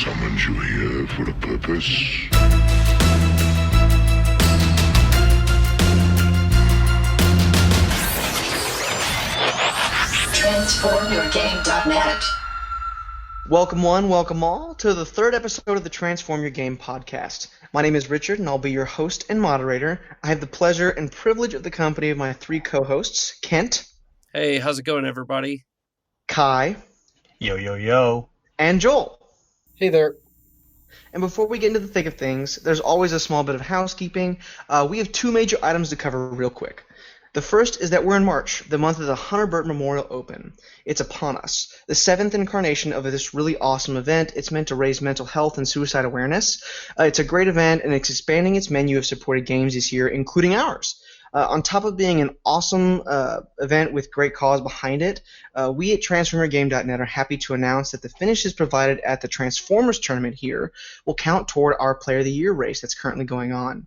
summoned you here for a purpose. TransformYourGame.net. Welcome one, welcome all to the third episode of the Transform Your Game podcast. My name is Richard, and I'll be your host and moderator. I have the pleasure and privilege of the company of my three co-hosts, Kent. Hey, how's it going, everybody? Kai. Yo, yo, yo. And Joel. Hey there. And before we get into the thick of things, there's always a small bit of housekeeping. We have two major items to cover real quick. The first is that we're in March, the month of the Hunter Burton Memorial Open. It's upon us. The seventh incarnation of this really awesome event. It's meant to raise mental health and suicide awareness. It's a great event, and it's expanding its menu of supported games this year, including ours. On top of being an awesome event with great cause behind it, we at TransformYourGame.net are happy to announce that the finishes provided at the Transformers tournament here will count toward our Player of the Year race that's currently going on.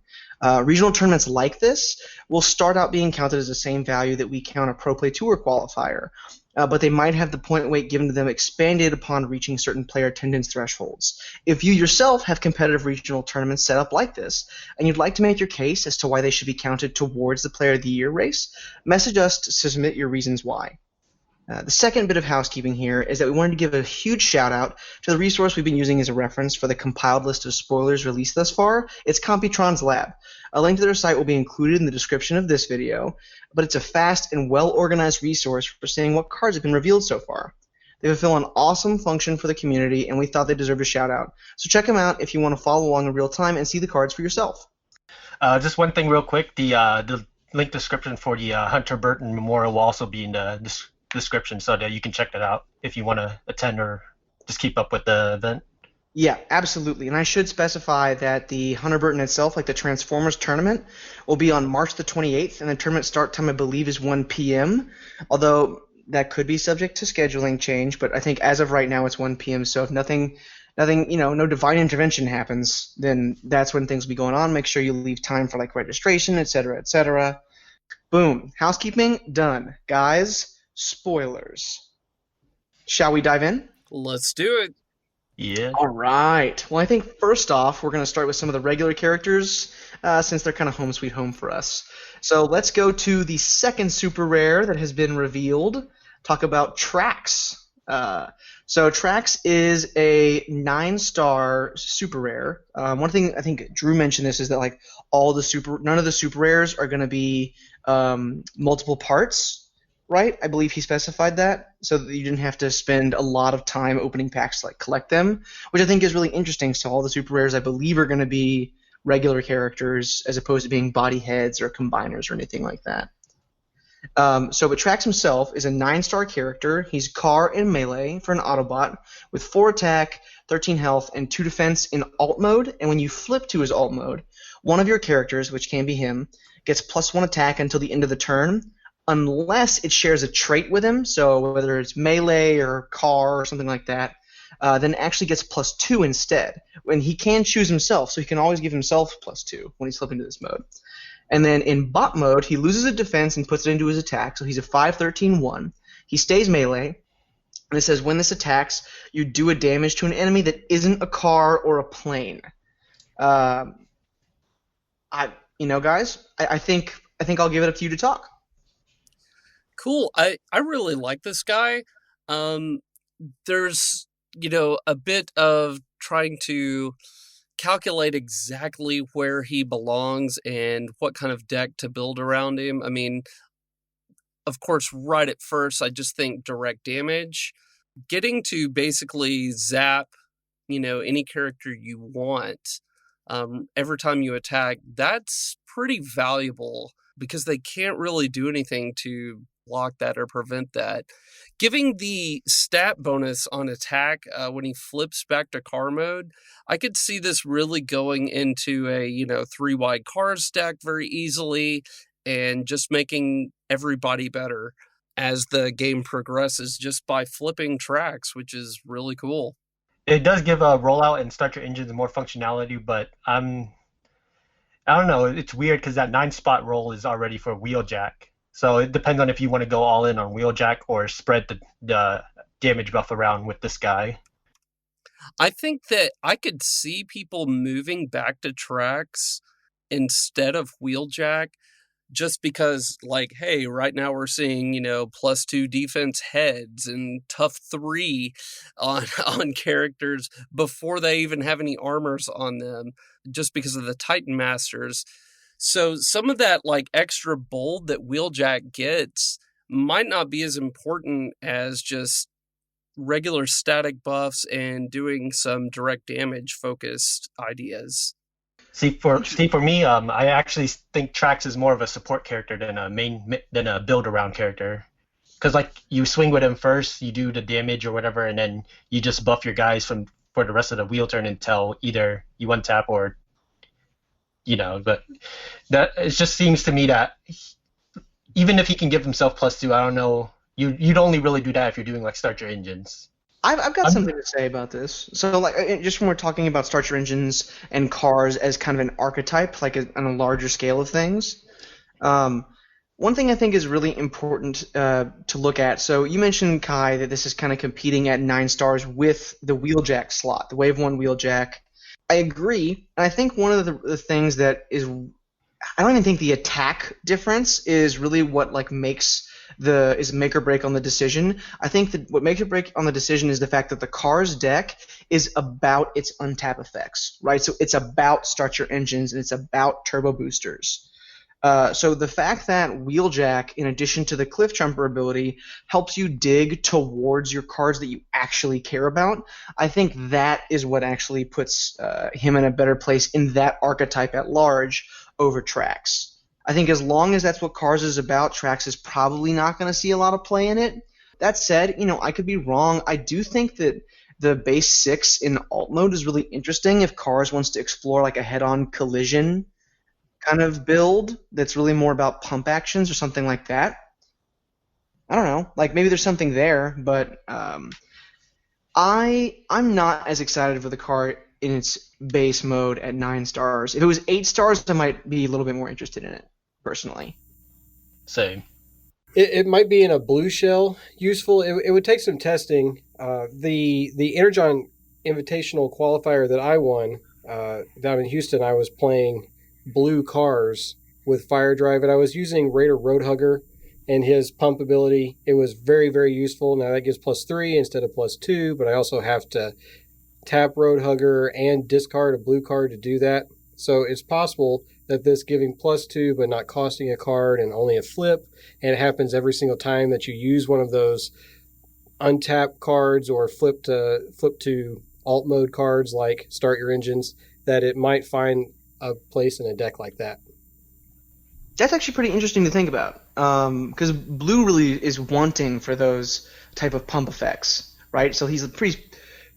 Regional tournaments like this will start out being counted as the same value that we count a Pro Play Tour qualifier, but they might have the point weight given to them expanded upon reaching certain player attendance thresholds. If you yourself have competitive regional tournaments set up like this, and you'd like to make your case as to why they should be counted towards the Player of the Year race, message us to submit your reasons why. The second bit of housekeeping here is that we wanted to give a huge shout out to the resource we've been using as a reference for the compiled list of spoilers released thus far. It's Computron's Lab. A link to their site will be included in the description of this video, but it's a fast and well-organized resource for seeing what cards have been revealed so far. They fulfill an awesome function for the community, and we thought they deserved a shout out. So check them out if you want to follow along in real time and see the cards for yourself. Just one thing real quick. The link description for the Hunter Burton Memorial will also be in the description, so that you can check that out if you want to attend or just keep up with the event. Yeah, absolutely. And I should specify that the Hunter Burton itself, like the Transformers tournament, will be on March the 28th, and the tournament start time, I believe, is 1 p.m., although that could be subject to scheduling change, but I think as of right now it's 1 p.m., so if nothing, no divine intervention happens, then that's when things will be going on. Make sure you leave time for, like, registration, etc., etc. Boom. Housekeeping done. Guys, spoilers. Shall we dive in? Let's do it. Yeah. All right. Well, I think first off, we're going to start with some of the regular characters, since they're kind of home sweet home for us. So let's go to the second super rare that has been revealed. Talk about Trax. So Trax is a 9-star super rare. One thing I think Drew mentioned this is that like none of the super rares are going to be multiple parts. Right? I believe he specified that, so that you didn't have to spend a lot of time opening packs to like collect them, which I think is really interesting. So all the super rares, I believe, are going to be regular characters as opposed to being body heads or combiners or anything like that. But Trax himself is a 9-star character. He's car and melee for an Autobot with 4 attack, 13 health, and 2 defense in alt mode. And when you flip to his alt mode, one of your characters, which can be him, gets +1 attack until the end of the turn, unless it shares a trait with him, so whether it's melee or car or something like that, then it actually gets +2 instead. When he can choose himself, so he can always give himself +2 when he's flipping to this mode. And then in bot mode, he loses a defense and puts it into his attack, so he's a 5-13-1. He stays melee, and it says when this attacks, you do a damage to an enemy that isn't a car or a plane. Guys, I think I'll give it up to you to talk. Cool. I really like this guy. There's, a bit of trying to calculate exactly where he belongs and what kind of deck to build around him. I mean, of course, right at first, I just think direct damage. Getting to basically zap, any character you want every time you attack, that's pretty valuable because they can't really do anything to block that or prevent that. Giving the stat bonus on attack when he flips back to car mode, I could see this really going into a 3-wide car stack very easily and just making everybody better as the game progresses just by flipping tracks, which is really cool. It does give a rollout and start your engines more functionality, but I don't know. It's weird because that 9-spot roll is already for Wheeljack. So it depends on if you want to go all in on Wheeljack or spread the damage buff around with this guy. I think that I could see people moving back to tracks instead of wheeljack just because, like, hey, right now we're seeing, +2 defense heads and tough 3 on on characters before they even have any armors on them, just because of the Titan Masters. So some of that, like, extra bold that wheeljack gets might not be as important as just regular static buffs and doing some direct damage focused ideas. See, for me, I actually think Trax is more of a support character than a build around character. Because like you swing with him first, you do the damage or whatever, and then you just buff your guys for the rest of the wheel turn until either you untap or But that it just seems to me that even if he can give himself +2, I don't know. You'd only really do that if you're doing like start your engines. I've got something to say about this. So, like, just when we're talking about starter engines and cars as kind of an archetype, like on a larger scale of things, one thing I think is really important to look at. So, you mentioned, Kai, that this is kind of competing at 9 stars with the wheeljack slot, the Wave 1 wheeljack. I agree, and I think one of the things that is, I don't even think the attack difference is really what like is make or break on the decision. I think that what makes or break on the decision is the fact that the car's deck is about its untap effects, right? So it's about start your engines and it's about turbo boosters. So the fact that wheeljack, in addition to the cliff jumper ability, helps you dig towards your cards that you actually care about, I think that is what actually puts him in a better place in that archetype at large over Trax. I think as long as that's what Cars is about, Trax is probably not going to see a lot of play in it. That said, I could be wrong. I do think that the base 6 in alt mode is really interesting if Cars wants to explore like a head-on collision kind of build that's really more about pump actions or something like that. I don't know. Like maybe there's something there, but I'm not as excited for the car in its base mode at 9 stars. If it was 8 stars, I might be a little bit more interested in it, personally. Same. It might be in a blue shell useful. It would take some testing. The Energon Invitational qualifier that I won down in Houston, I was playing blue cars with Fire Drive, and I was using Raider Roadhugger and his pump ability. It was very, very useful. Now that gives +3 instead of +2, but I also have to tap Roadhugger and discard a blue card to do that. So it's possible that this giving +2 but not costing a card and only a flip, and it happens every single time that you use one of those untap cards or flip to alt mode cards like start your engines, that it might find a place in a deck like that. That's actually pretty interesting to think about, because blue really is wanting for those type of pump effects, right? So he's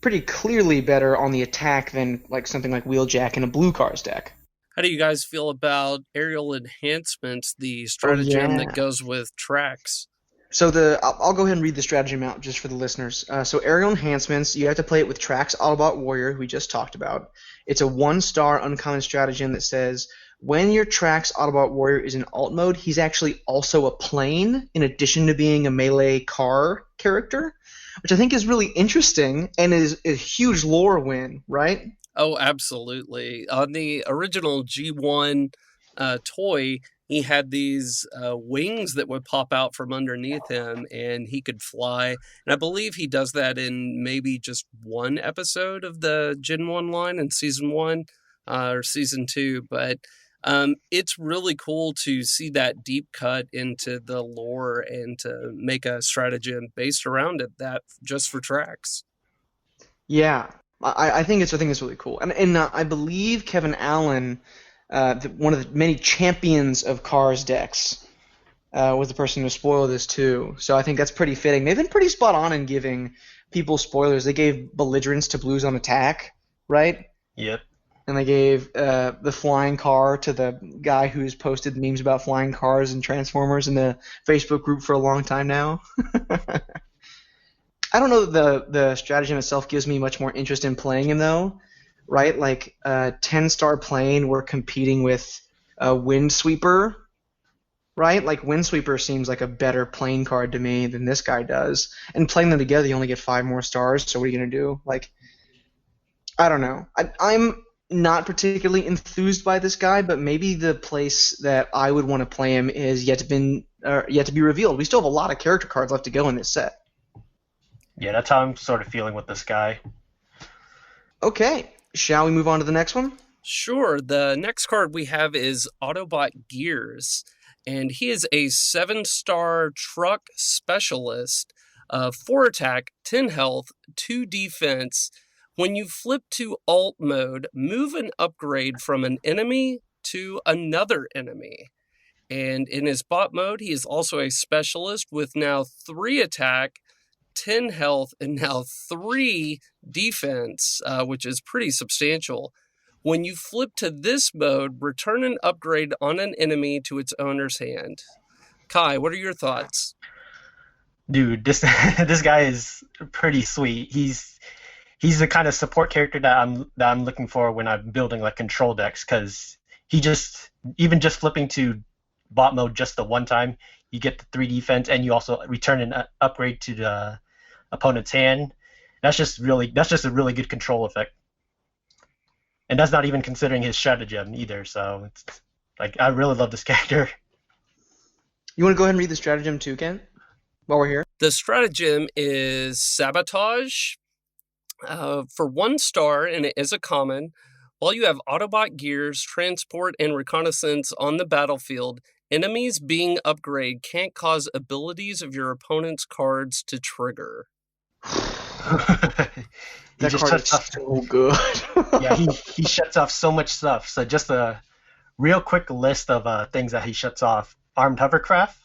pretty clearly better on the attack than like something like Wheeljack in a blue car's deck. How do you guys feel about aerial enhancements, the stratagem that goes with tracks? So I'll go ahead and read the stratagem out just for the listeners. So aerial enhancements, you have to play it with Trax Autobot Warrior, who we just talked about. It's a 1-star uncommon stratagem that says, when your Trax Autobot Warrior is in alt mode, he's actually also a plane, in addition to being a melee car character, which I think is really interesting and is a huge lore win, right? Oh, absolutely. On the original G1 toy, he had these wings that would pop out from underneath him, and he could fly. And I believe he does that in maybe just one episode of the Gen 1 line in Season 1 or Season 2. But it's really cool to see that deep cut into the lore and to make a stratagem based around it, that just for tracks. Yeah, I think it's really cool. And I believe Kevin Allen, one of the many champions of Cars decks, was the person to spoil this too. So I think that's pretty fitting. They've been pretty spot on in giving people spoilers. They gave belligerence to Blues on Attack, right? Yep. And they gave the flying car to the guy who's posted memes about flying cars and Transformers in the Facebook group for a long time now. I don't know that the stratagem itself gives me much more interest in playing him, though, right? Like, 10-star plane, we're competing with Windsweeper, right? Like, Windsweeper seems like a better plane card to me than this guy does. And playing them together, you only get 5 more stars, so what are you going to do? Like, I don't know. I'm not particularly enthused by this guy, but maybe the place that I would want to play him is yet to be revealed. We still have a lot of character cards left to go in this set. Yeah, that's how I'm sort of feeling with this guy. Okay, shall we move on to the next one? Sure. The next card we have is Autobot Gears, and he is a 7-star truck specialist, 4 attack, 10 health, 2 defense. When you flip to alt mode, move an upgrade from an enemy to another enemy. And in his bot mode, he is also a specialist with now 3 attack, 10 health, and now 3 defense, which is pretty substantial. When you flip to this mode, return an upgrade on an enemy to its owner's hand. Kai, what are your thoughts? Dude, this this guy is pretty sweet. He's the kind of support character that I'm looking for when I'm building like control decks, because he just flipping to bot mode just the one time, you get the 3 defense and you also return an upgrade to the opponent's hand. That's just a really good control effect. And that's not even considering his stratagem either. So it's like, I really love this character. You want to go ahead and read the stratagem too, Ken? While we're here. The stratagem is Sabotage. For 1 star, and it is a common, while you have Autobot Gears, Transport, and Reconnaissance on the battlefield, enemies being upgraded can't cause abilities of your opponent's cards to trigger. That card is so good. Yeah, he shuts off so much stuff. So just a real quick list of things that he shuts off: armed hovercraft,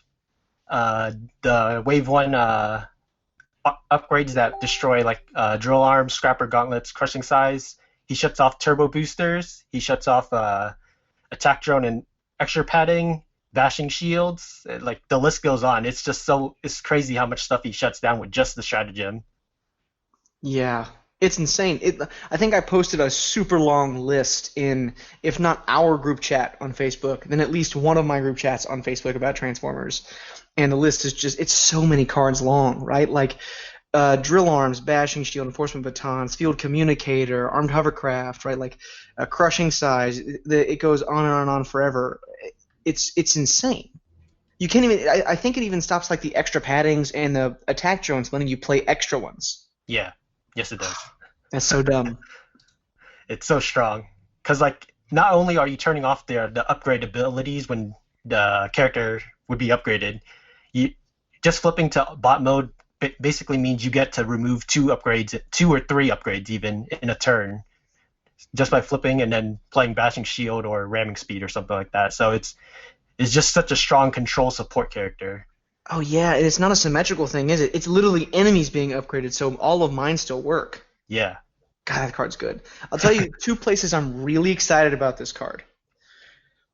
the wave 1 upgrades that destroy like drill arms, scrapper gauntlets, crushing size. He shuts off turbo boosters. He shuts off attack drone and extra padding, bashing shields. Like the list goes on. It's crazy how much stuff he shuts down with just the stratagem. Yeah, it's insane. I think I posted a super long list in, if not our group chat on Facebook, then at least one of my group chats on Facebook about Transformers. And the list is it's so many cards long, right? Like drill arms, bashing shield, enforcement batons, field communicator, armed hovercraft, right? Like crushing size. It goes on and on forever. It's insane. You can't even. I think it even stops like the extra paddings and the attack drones, letting you play extra ones. Yeah. Yes, it does. That's so dumb. It's so strong. Because, like, not only are you turning off the upgrade abilities when the character would be upgraded, you just flipping to bot mode basically means you get to remove 2 or 3 upgrades even in a turn, just by flipping and then playing bashing shield or ramming speed or something like that. So it's just such a strong control support character. Oh yeah, and it's not a symmetrical thing, is it? It's literally enemies being upgraded, so all of mine still work. Yeah. God, that card's good. I'll tell you 2 places I'm really excited about this card.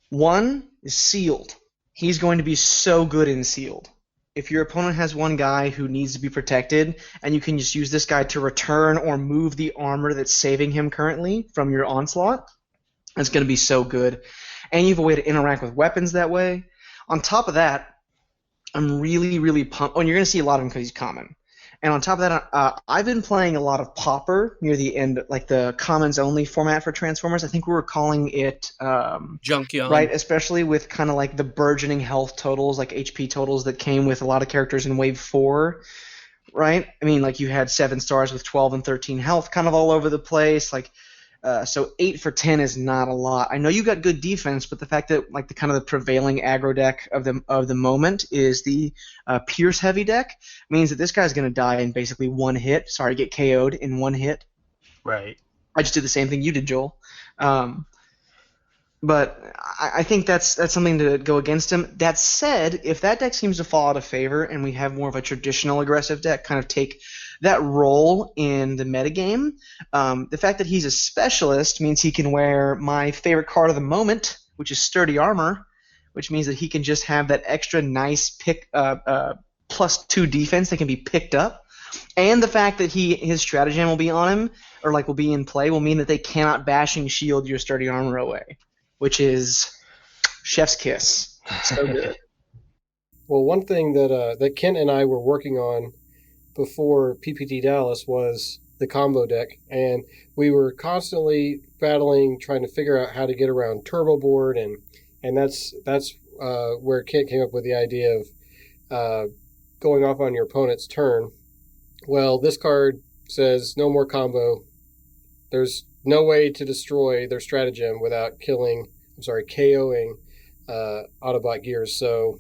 One is Sealed. He's going to be so good in Sealed. If your opponent has one guy who needs to be protected, and you can just use this guy to return or move the armor that's saving him currently from your onslaught, it's going to be so good. And you have a way to interact with weapons that way. On top of that, I'm really, really pumped. Oh, and you're going to see a lot of him because he's common. And on top of that, I've been playing a lot of Pauper near the end, like the commons only format for Transformers. I think we were calling it Junkion. Right, especially with kind of like the burgeoning health totals, like HP totals that came with a lot of characters in Wave 4. Right? I mean, like you had 7 stars with 12 and 13 health kind of all over the place. Like, so 8 for 10 is not a lot. I know you got good defense, but the fact that like the kind of the prevailing aggro deck of the moment is the Pierce heavy deck means that this guy's going to die in basically one hit. Sorry, get KO'd in one hit. Right. I just did the same thing you did, Joel. But I think that's something to go against him. That said, if that deck seems to fall out of favor and we have more of a traditional aggressive deck kind of take that role in the metagame, the fact that he's a specialist means he can wear my favorite card of the moment, which is Sturdy Armor, which means that he can just have that extra nice +2 defense that can be picked up. And the fact that his stratagem will be on him, or like will be in play, will mean that they cannot bashing shield your Sturdy Armor away, which is chef's kiss. So good. Well, one thing that Kent and I were working on before PPT Dallas was the combo deck, and we were constantly battling, trying to figure out how to get around Turbo Board, and that's where Kent came up with the idea of going off on your opponent's turn. Well, this card says no more combo. There's no way to destroy their stratagem without KOing Autobot Gears. So,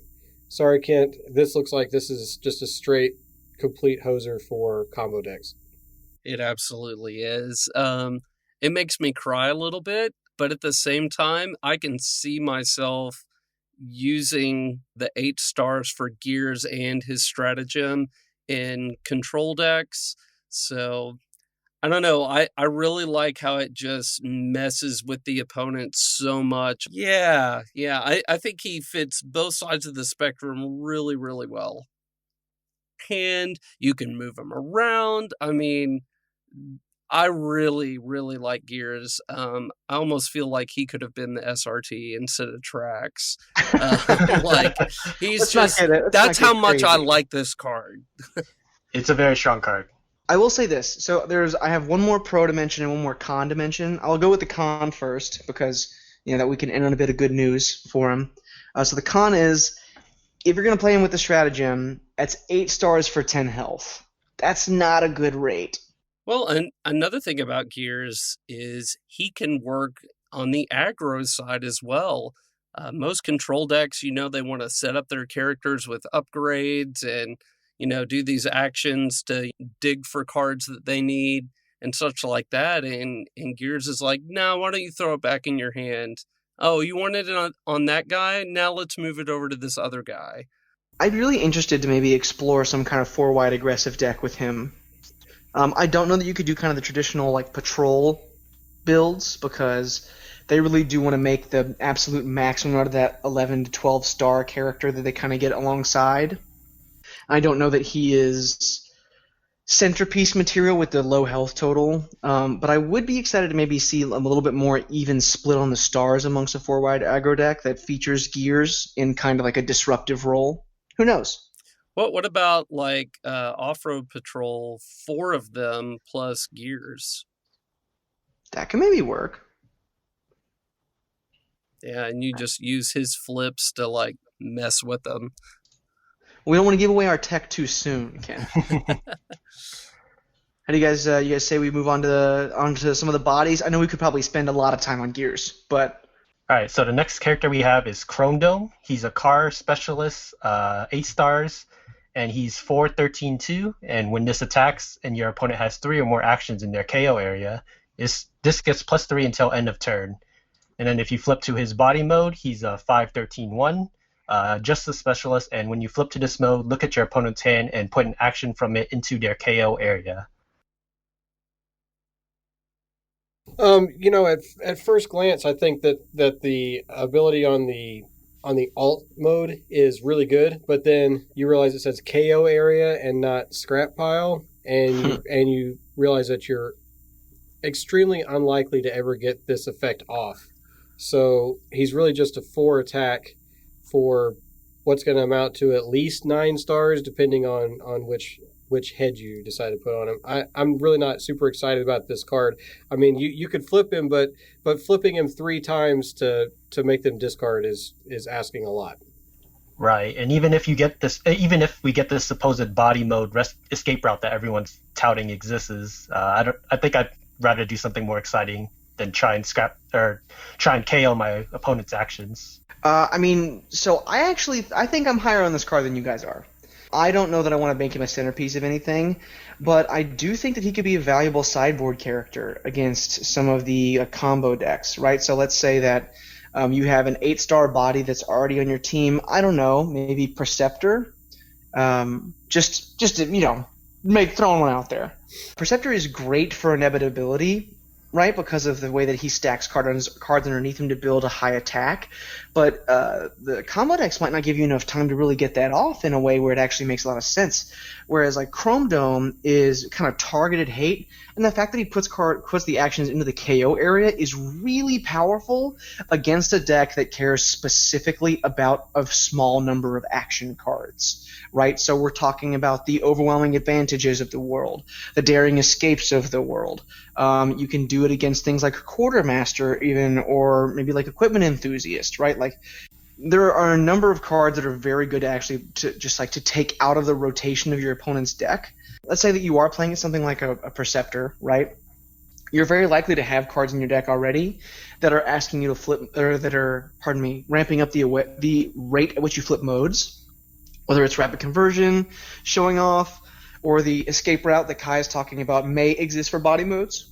sorry, Kent. This looks like this is just a straight, complete hoser for combo decks. It absolutely is. It makes me cry a little bit, but at the same time, I can see myself using the 8 stars for Gears and his stratagem in control decks. So I don't know. I really like how it just messes with the opponent so much. Yeah. I think he fits both sides of the spectrum really, really well. And you can move him around. I mean, I really, really like Gears. I almost feel like he could have been the SRT instead of Trax. Like, he's just, that's how much I like this card. It's a very strong card. I will say this. So I have one more pro to mention and one more con to mention. I'll go with the con first because that we can end on a bit of good news for him. So the con is, if you're going to play him with the stratagem, that's 8 stars for 10 health. That's not a good rate. Well, and another thing about Gears is he can work on the aggro side as well. Most control decks, they want to set up their characters with upgrades and do these actions to dig for cards that they need and such like that. And Gears is like, no, why don't you throw it back in your hand? Oh, you wanted it on that guy? Now let's move it over to this other guy. I'd be really interested to maybe explore some kind of 4-wide aggressive deck with him. I don't know that you could do kind of the traditional patrol builds because they really do want to make the absolute maximum out of that 11 to 12 star character that they kind of get alongside. I don't know that he is centerpiece material with the low health total, but I would be excited to maybe see a little bit more even split on the stars amongst a 4-wide aggro deck that features Gears in kind of like a disruptive role. Who knows? What about Off-Road Patrol, 4 of them plus Gears? That can maybe work. Yeah, and you just use his flips to mess with them. We don't want to give away our tech too soon, Ken. How do you guys say we move on to some of the bodies? I know we could probably spend a lot of time on Gears, but all right. So the next character we have is Chrome Dome. He's a car specialist, 8 stars, and he's 4/13/2. And when this attacks, and your opponent has 3 or more actions in their KO area, this gets +3 until end of turn. And then if you flip to his body mode, he's a 5/13/1. Just a specialist, and when you flip to this mode, look at your opponent's hand and put an action from it into their KO area. At first glance, I think that the ability on the alt mode is really good, but then you realize it says KO area and not scrap pile, and you realize that you're extremely unlikely to ever get this effect off. So he's really just a 4 attack for what's going to amount to at least 9 stars, depending on which head you decide to put on him. I'm really not super excited about this card. I mean, you could flip him, but flipping him 3 times to make them discard is asking a lot. Right, and even if we get this supposed body mode escape route that everyone's touting exists, I think I'd rather do something more exciting than try and KO my opponent's actions. I think I'm higher on this card than you guys are. I don't know that I want to make him a centerpiece of anything, but I do think that he could be a valuable sideboard character against some of the combo decks, right? So let's say that you have an 8-star body that's already on your team. I don't know, maybe Preceptor. Just to, throwing one out there. Preceptor is great for inevitability, right, because of the way that he stacks cards underneath him to build a high attack. But the combo decks might not give you enough time to really get that off in a way where it actually makes a lot of sense. Whereas like Chrome Dome is kind of targeted hate, and the fact that he puts the actions into the KO area is really powerful against a deck that cares specifically about a small number of action cards, right? So we're talking about the overwhelming advantages of the world, the daring escapes of the world. You can do it against things like Quartermaster even, or maybe like Equipment Enthusiast, right? Like there are a number of cards that are very good to take out of the rotation of your opponent's deck. Let's say that you are playing something like a Perceptor, right? You're very likely to have cards in your deck already that are asking you to flip, or that are, ramping up the rate at which you flip modes, whether it's Rapid Conversion, Showing Off, or the escape route that Kai is talking about may exist for body modes.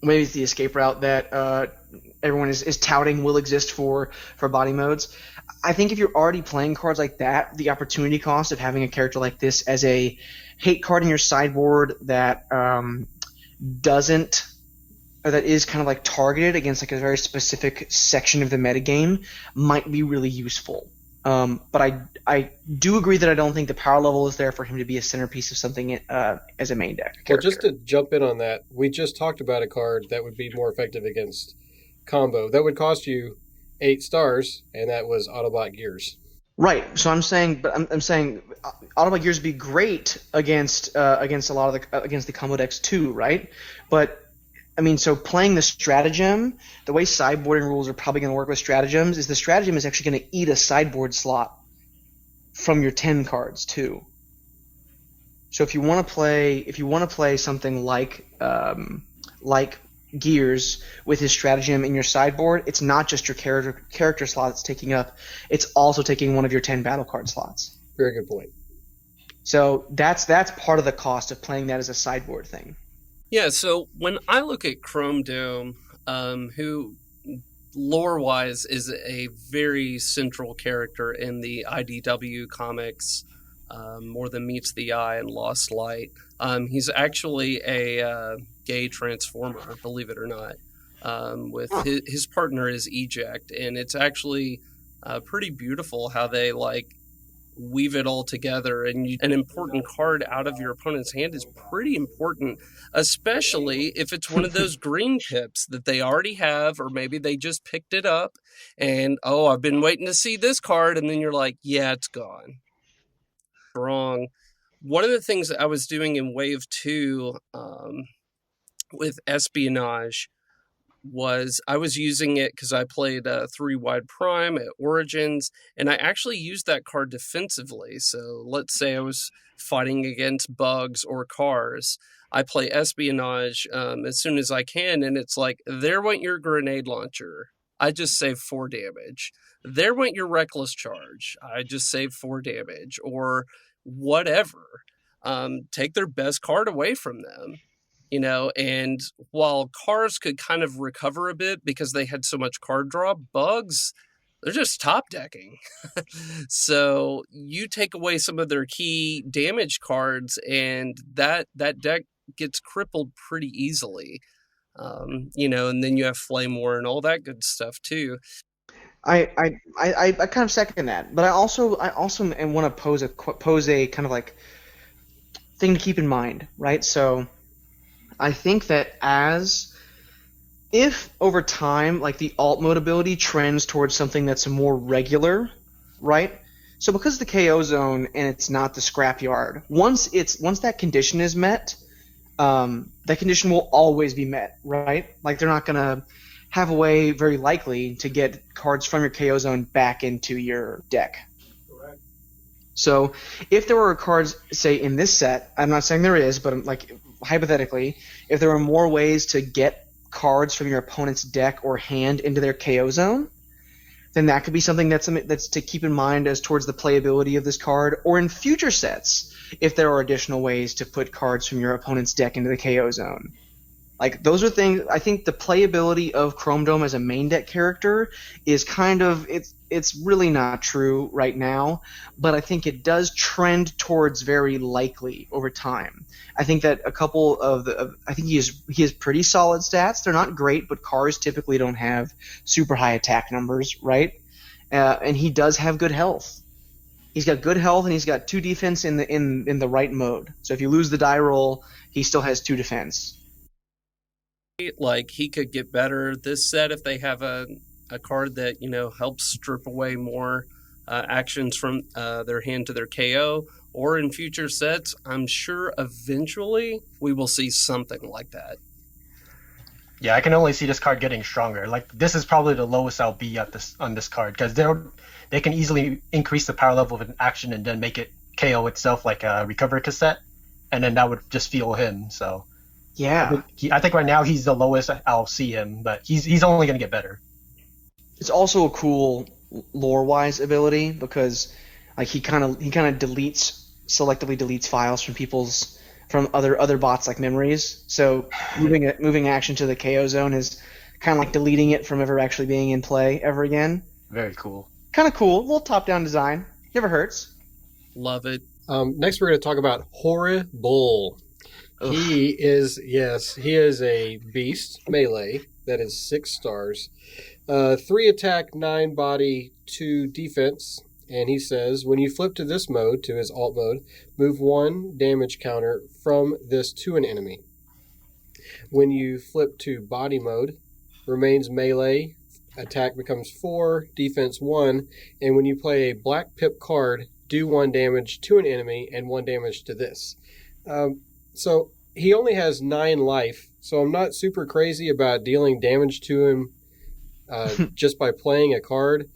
Maybe it's the escape route that everyone is touting will exist for body modes. I think if you're already playing cards like that, the opportunity cost of having a character like this as a hate card in your sideboard that that is kind of like targeted against like a very specific section of the metagame might be really useful. But I do agree that I don't think the power level is there for him to be a centerpiece of something as a main deck character. Well, just to jump in on that, we just talked about a card that would be more effective against combo. That would cost you 8 stars, and that was Autobot Gears. Right. So I'm saying Autobot Gears would be great against a lot of against the combo decks too, right? But I mean, so playing the stratagem, the way sideboarding rules are probably going to work with stratagems is the stratagem is actually going to eat a sideboard slot from your 10 cards too. So if you want to play something like Gears with his stratagem in your sideboard, it's not just your character slot it's taking up; it's also taking one of your 10 battle card slots. Very good point. So that's part of the cost of playing that as a sideboard thing. Yeah, so when I look at Chrome Dome, who lore-wise is a very central character in the IDW comics, more than meets the eye and Lost Light. He's actually a gay transformer, believe it or not. With his partner is Eject, and it's actually pretty beautiful how they weave it all together, and an important card out of your opponent's hand is pretty important, especially if it's one of those green pips that they already have, or maybe they just picked it up and, oh, I've been waiting to see this card, and then you're like, yeah, it's gone. Wrong. One of the things that I was doing in Wave 2 with Espionage was I was using it because I played 3-Wide Prime at Origins, and I actually used that card defensively. So let's say I was fighting against bugs or cars. I play Espionage as soon as I can, and it's like, there went your grenade launcher. I just saved 4 damage. There went your Reckless Charge. I just saved 4 damage. Or whatever. Take their best card away from them. And while cars could kind of recover a bit because they had so much card draw, bugs, they're just top decking. So you take away some of their key damage cards, and that deck gets crippled pretty easily. And then you have Flame War and all that good stuff too. I kind of second that, but I also want to pose a kind of like thing to keep in mind, right? So I think that if over time, like the alt mode ability trends towards something that's more regular, right? So because the KO zone and it's not the scrapyard, once that condition is met, that condition will always be met, right? Like they're not gonna have a way, very likely, to get cards from your KO zone back into your deck. Correct. So if there were cards, say in this set, I'm not saying there is, but like hypothetically, if there were more ways to get cards from your opponent's deck or hand into their KO zone, then that could be something that's to keep in mind as towards the playability of this card, or in future sets, if there are additional ways to put cards from your opponent's deck into the KO zone. Like those are things. I think the playability of Chrome Dome as a main deck character is kind of it's really not true right now, but I think it does trend towards very likely over time. I think that a couple I think he has pretty solid stats. They're not great, but cars typically don't have super high attack numbers, right? And he does have good health. He's got good health and he's got 2 defense in the right mode. So if you lose the die roll, he still has 2 defense. Like he could get better this set if they have a card that helps strip away more actions from their hand to their KO, or in future sets, I'm sure eventually we will see something like that. Yeah, I can only see this card getting stronger. Like this is probably the lowest I'll be at on this card because they can easily increase the power level of an action and then make it KO itself like a recover cassette, and then that would just fuel him. So. Yeah, I think right now he's the lowest I'll see him, but he's only going to get better. It's also a cool lore-wise ability because like he kind of selectively deletes files from other bots like memories. So moving action to the KO zone is kind of like deleting it from ever actually being in play ever again. Very cool. Kind of cool, a little top-down design. Never hurts. Love it. Next, we're going to talk about Horrible. Ugh. He is a beast melee that is 6 stars, 3 attack, 9 body, 2 defense, and he says when you flip to this mode, to his alt mode, move 1 damage counter from this to an enemy. When you flip to body mode, remains melee, attack becomes 4, defense 1, and when you play a black pip card, do 1 damage to an enemy and 1 damage to this. So he only has 9 life, so I'm not super crazy about dealing damage to him just by playing a card.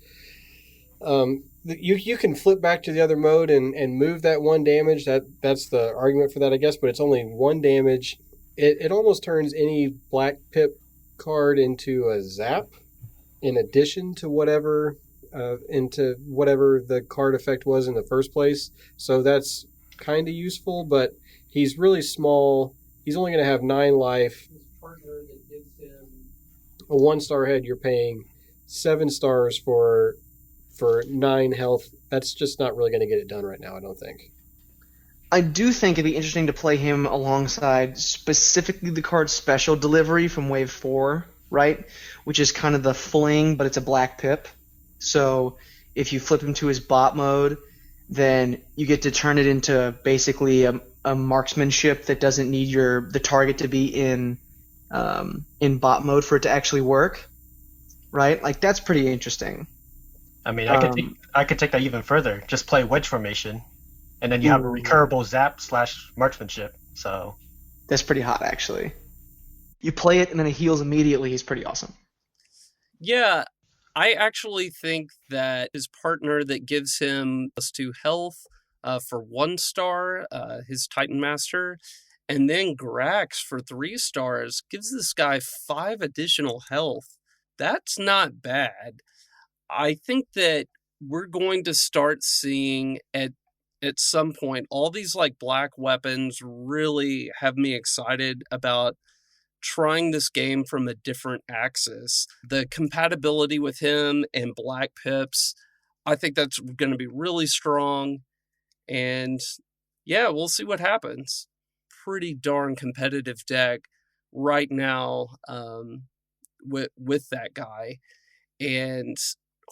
You can flip back to the other mode and move that 1 damage. That's the argument for that, I guess, but it's only 1 damage. It almost turns any black pip card into a zap in addition to whatever the card effect was in the first place. So that's kind of useful, but he's really small. He's only going to have 9 life. His partner that gives him a 1-star head, you're paying 7 stars for 9 health. That's just not really going to get it done right now, I don't think. I do think it'd be interesting to play him alongside specifically the card Special Delivery from Wave 4, right? Which is kind of the fling, but it's a black pip. So if you flip him to his bot mode, then you get to turn it into basically a marksmanship that doesn't need the target to be in bot mode for it to actually work, right? Like that's pretty interesting. I mean, I could take that even further. Just play wedge formation, and then you have a recurable zap / marksmanship. So that's pretty hot, actually. You play it and then it heals immediately. He's pretty awesome. Yeah, I actually think that his partner that gives him +2 health for 1 star, his Titan Master, and then Grax for 3 stars gives this guy 5 additional health. That's not bad. I think that we're going to start seeing at some point all these like black weapons really have me excited about trying this game from a different axis. The compatibility with him and black pips, I think that's going to be really strong. And yeah, we'll see what happens. Pretty darn competitive deck right now with that guy. And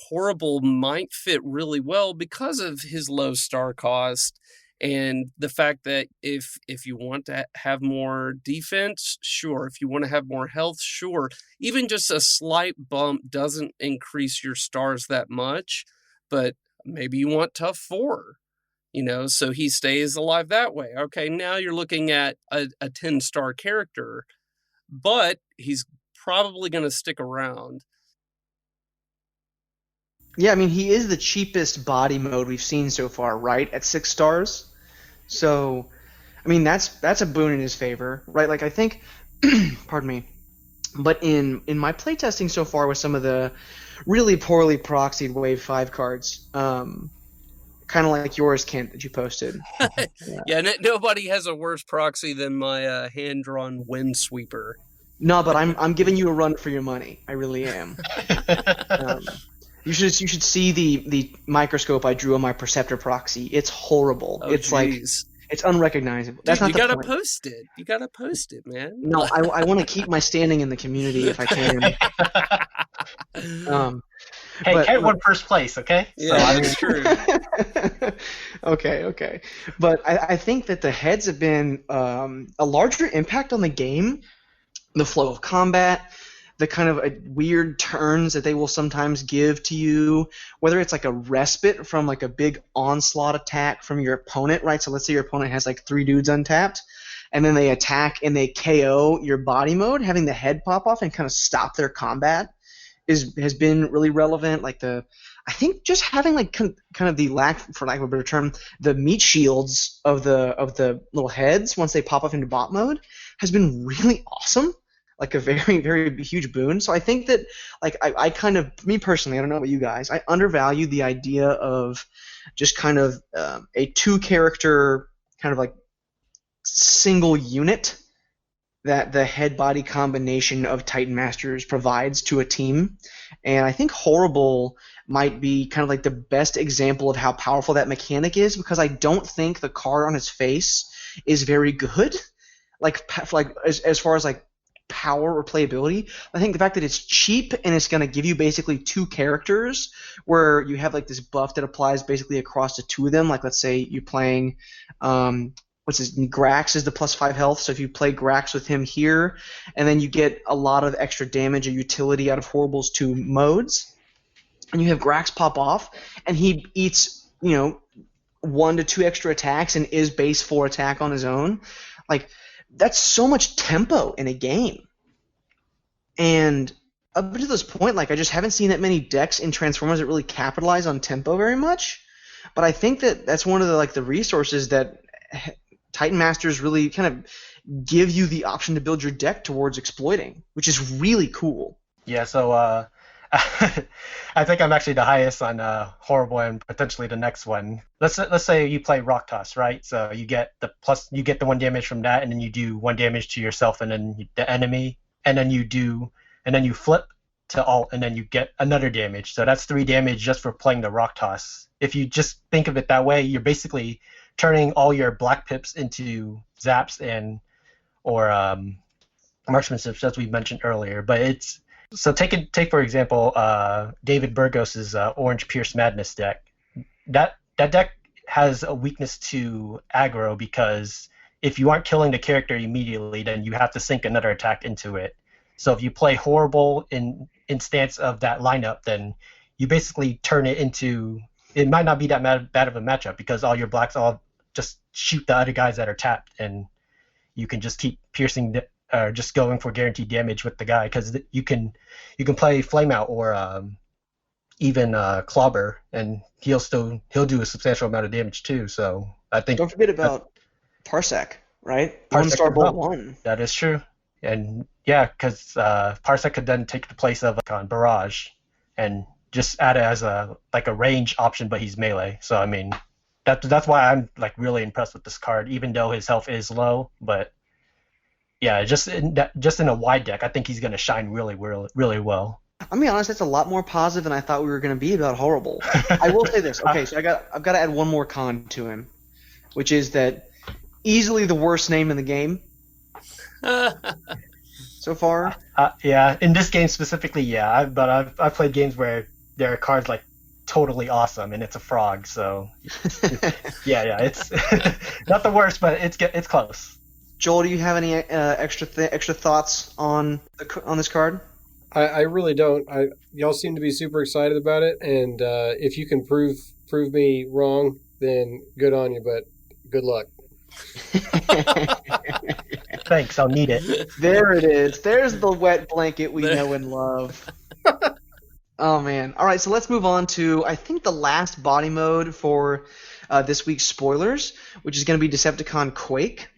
Horrible might fit really well because of his low star cost and the fact that if you want to have more defense, sure. If you want to have more health, sure. Even just a slight bump doesn't increase your stars that much, but maybe you want tough 4, so he stays alive that way. Okay, now you're looking at a 10-star character, but he's probably going to stick around. Yeah, I mean, he is the cheapest body mode we've seen so far, right? At 6 stars. So, I mean, that's a boon in his favor, right? Like, I think, pardon me, but in my playtesting so far with some of the really poorly proxied Wave 5 cards, kind of like yours, Kent, that you posted. Yeah, nobody has a worse proxy than my hand-drawn Windsweeper. No, but I'm giving you a run for your money. I really am. You should see the microscope I drew on my Perceptor proxy. It's horrible. Oh, It's jeez. it's unrecognizable. That's Dude, not you the gotta point. post it. You gotta post it, man. No, I want to keep my standing in the community if I can. Hey, But- Kent won first place, okay? Yeah, that's true. Okay. But I think that the heads have been a larger impact on the game, the flow of combat, the kind of weird turns that they will sometimes give to you, whether it's like a respite from like a big onslaught attack from your opponent, right? So let's say your opponent has like 3 dudes untapped, and then they attack and they KO your body mode, having the head pop off and kind of stop their combat has been really relevant. Like I think just having like kind of the for lack of a better term, the meat shields of the little heads once they pop off into bot mode has been really awesome. Like a very, very huge boon. So I think that, like, I kind of, me personally, I don't know about you guys, I undervalue the idea of just kind of a 2-character kind of like single unit that the head-body combination of Titan Masters provides to a team. And I think Horrible might be kind of like the best example of how powerful that mechanic is, because I don't think the card on his face is very good. Like as far as like power or playability, I think the fact that it's cheap and it's going to give you basically 2 characters where you have like this buff that applies basically across the 2 of them. Like let's say you're playing Grax is the +5 health, so if you play Grax with him here, and then you get a lot of extra damage or utility out of Horrible's 2 modes, and you have Grax pop off, and he eats 1 to 2 extra attacks and is base 4 attack on his own, like that's so much tempo in a game. And up to this point, like I just haven't seen that many decks in Transformers that really capitalize on tempo very much. But I think that that's one of the resources that Titan Masters really kind of give you the option to build your deck towards exploiting, which is really cool. Yeah, so I think I'm actually the highest on Horrible and potentially the next one. Let's say you play Rock Toss, right? So you get the 1 damage from that, and then you do 1 damage to yourself and then the enemy, and then you flip to alt, and then you get another damage. So that's 3 damage just for playing the Rock Toss. If you just think of it that way, you're basically turning all your black pips into zaps or marksmanships, as we mentioned earlier. But it's so take for example David Burgos's Orange Pierce Madness deck. That deck has a weakness to aggro, because if you aren't killing the character immediately, then you have to sink another attack into it. So if you play Horrible in stance of that lineup, then you basically turn it into, it might not be that bad of a matchup, because all your blacks all just shoot the other guys that are tapped, and you can just keep piercing just going for guaranteed damage with the guy, because you can play Flame Out or even Clobber, and he'll do a substantial amount of damage too. So I think Don't forget about Parsec, right? Parsec 1-star as well. Bolt 1. That is true, and yeah, because Parsec could then take the place of Barrage, and just add it as a range option, but he's melee. So I mean, that's why I'm like really impressed with this card, even though his health is low. But yeah, just in a wide deck, I think he's going to shine really, really, really well. I'm gonna be honest, that's a lot more positive than I thought we were gonna be about Horrible. I will say this. Okay, so I've got to add one more con to him, which is that easily the worst name in the game so far. Yeah, in this game specifically, yeah. But I've played games where there are cards like totally awesome, and it's a frog. So yeah, it's not the worst, but it's close. Joel, do you have any extra thoughts on this card? I really don't. Y'all seem to be super excited about it, and if you can prove me wrong, then good on you. But good luck. Thanks, I'll need it. There it is. There's the wet blanket we know and love. Oh man! All right, so let's move on to I think the last body mode for this week's spoilers, which is going to be Decepticon Quake.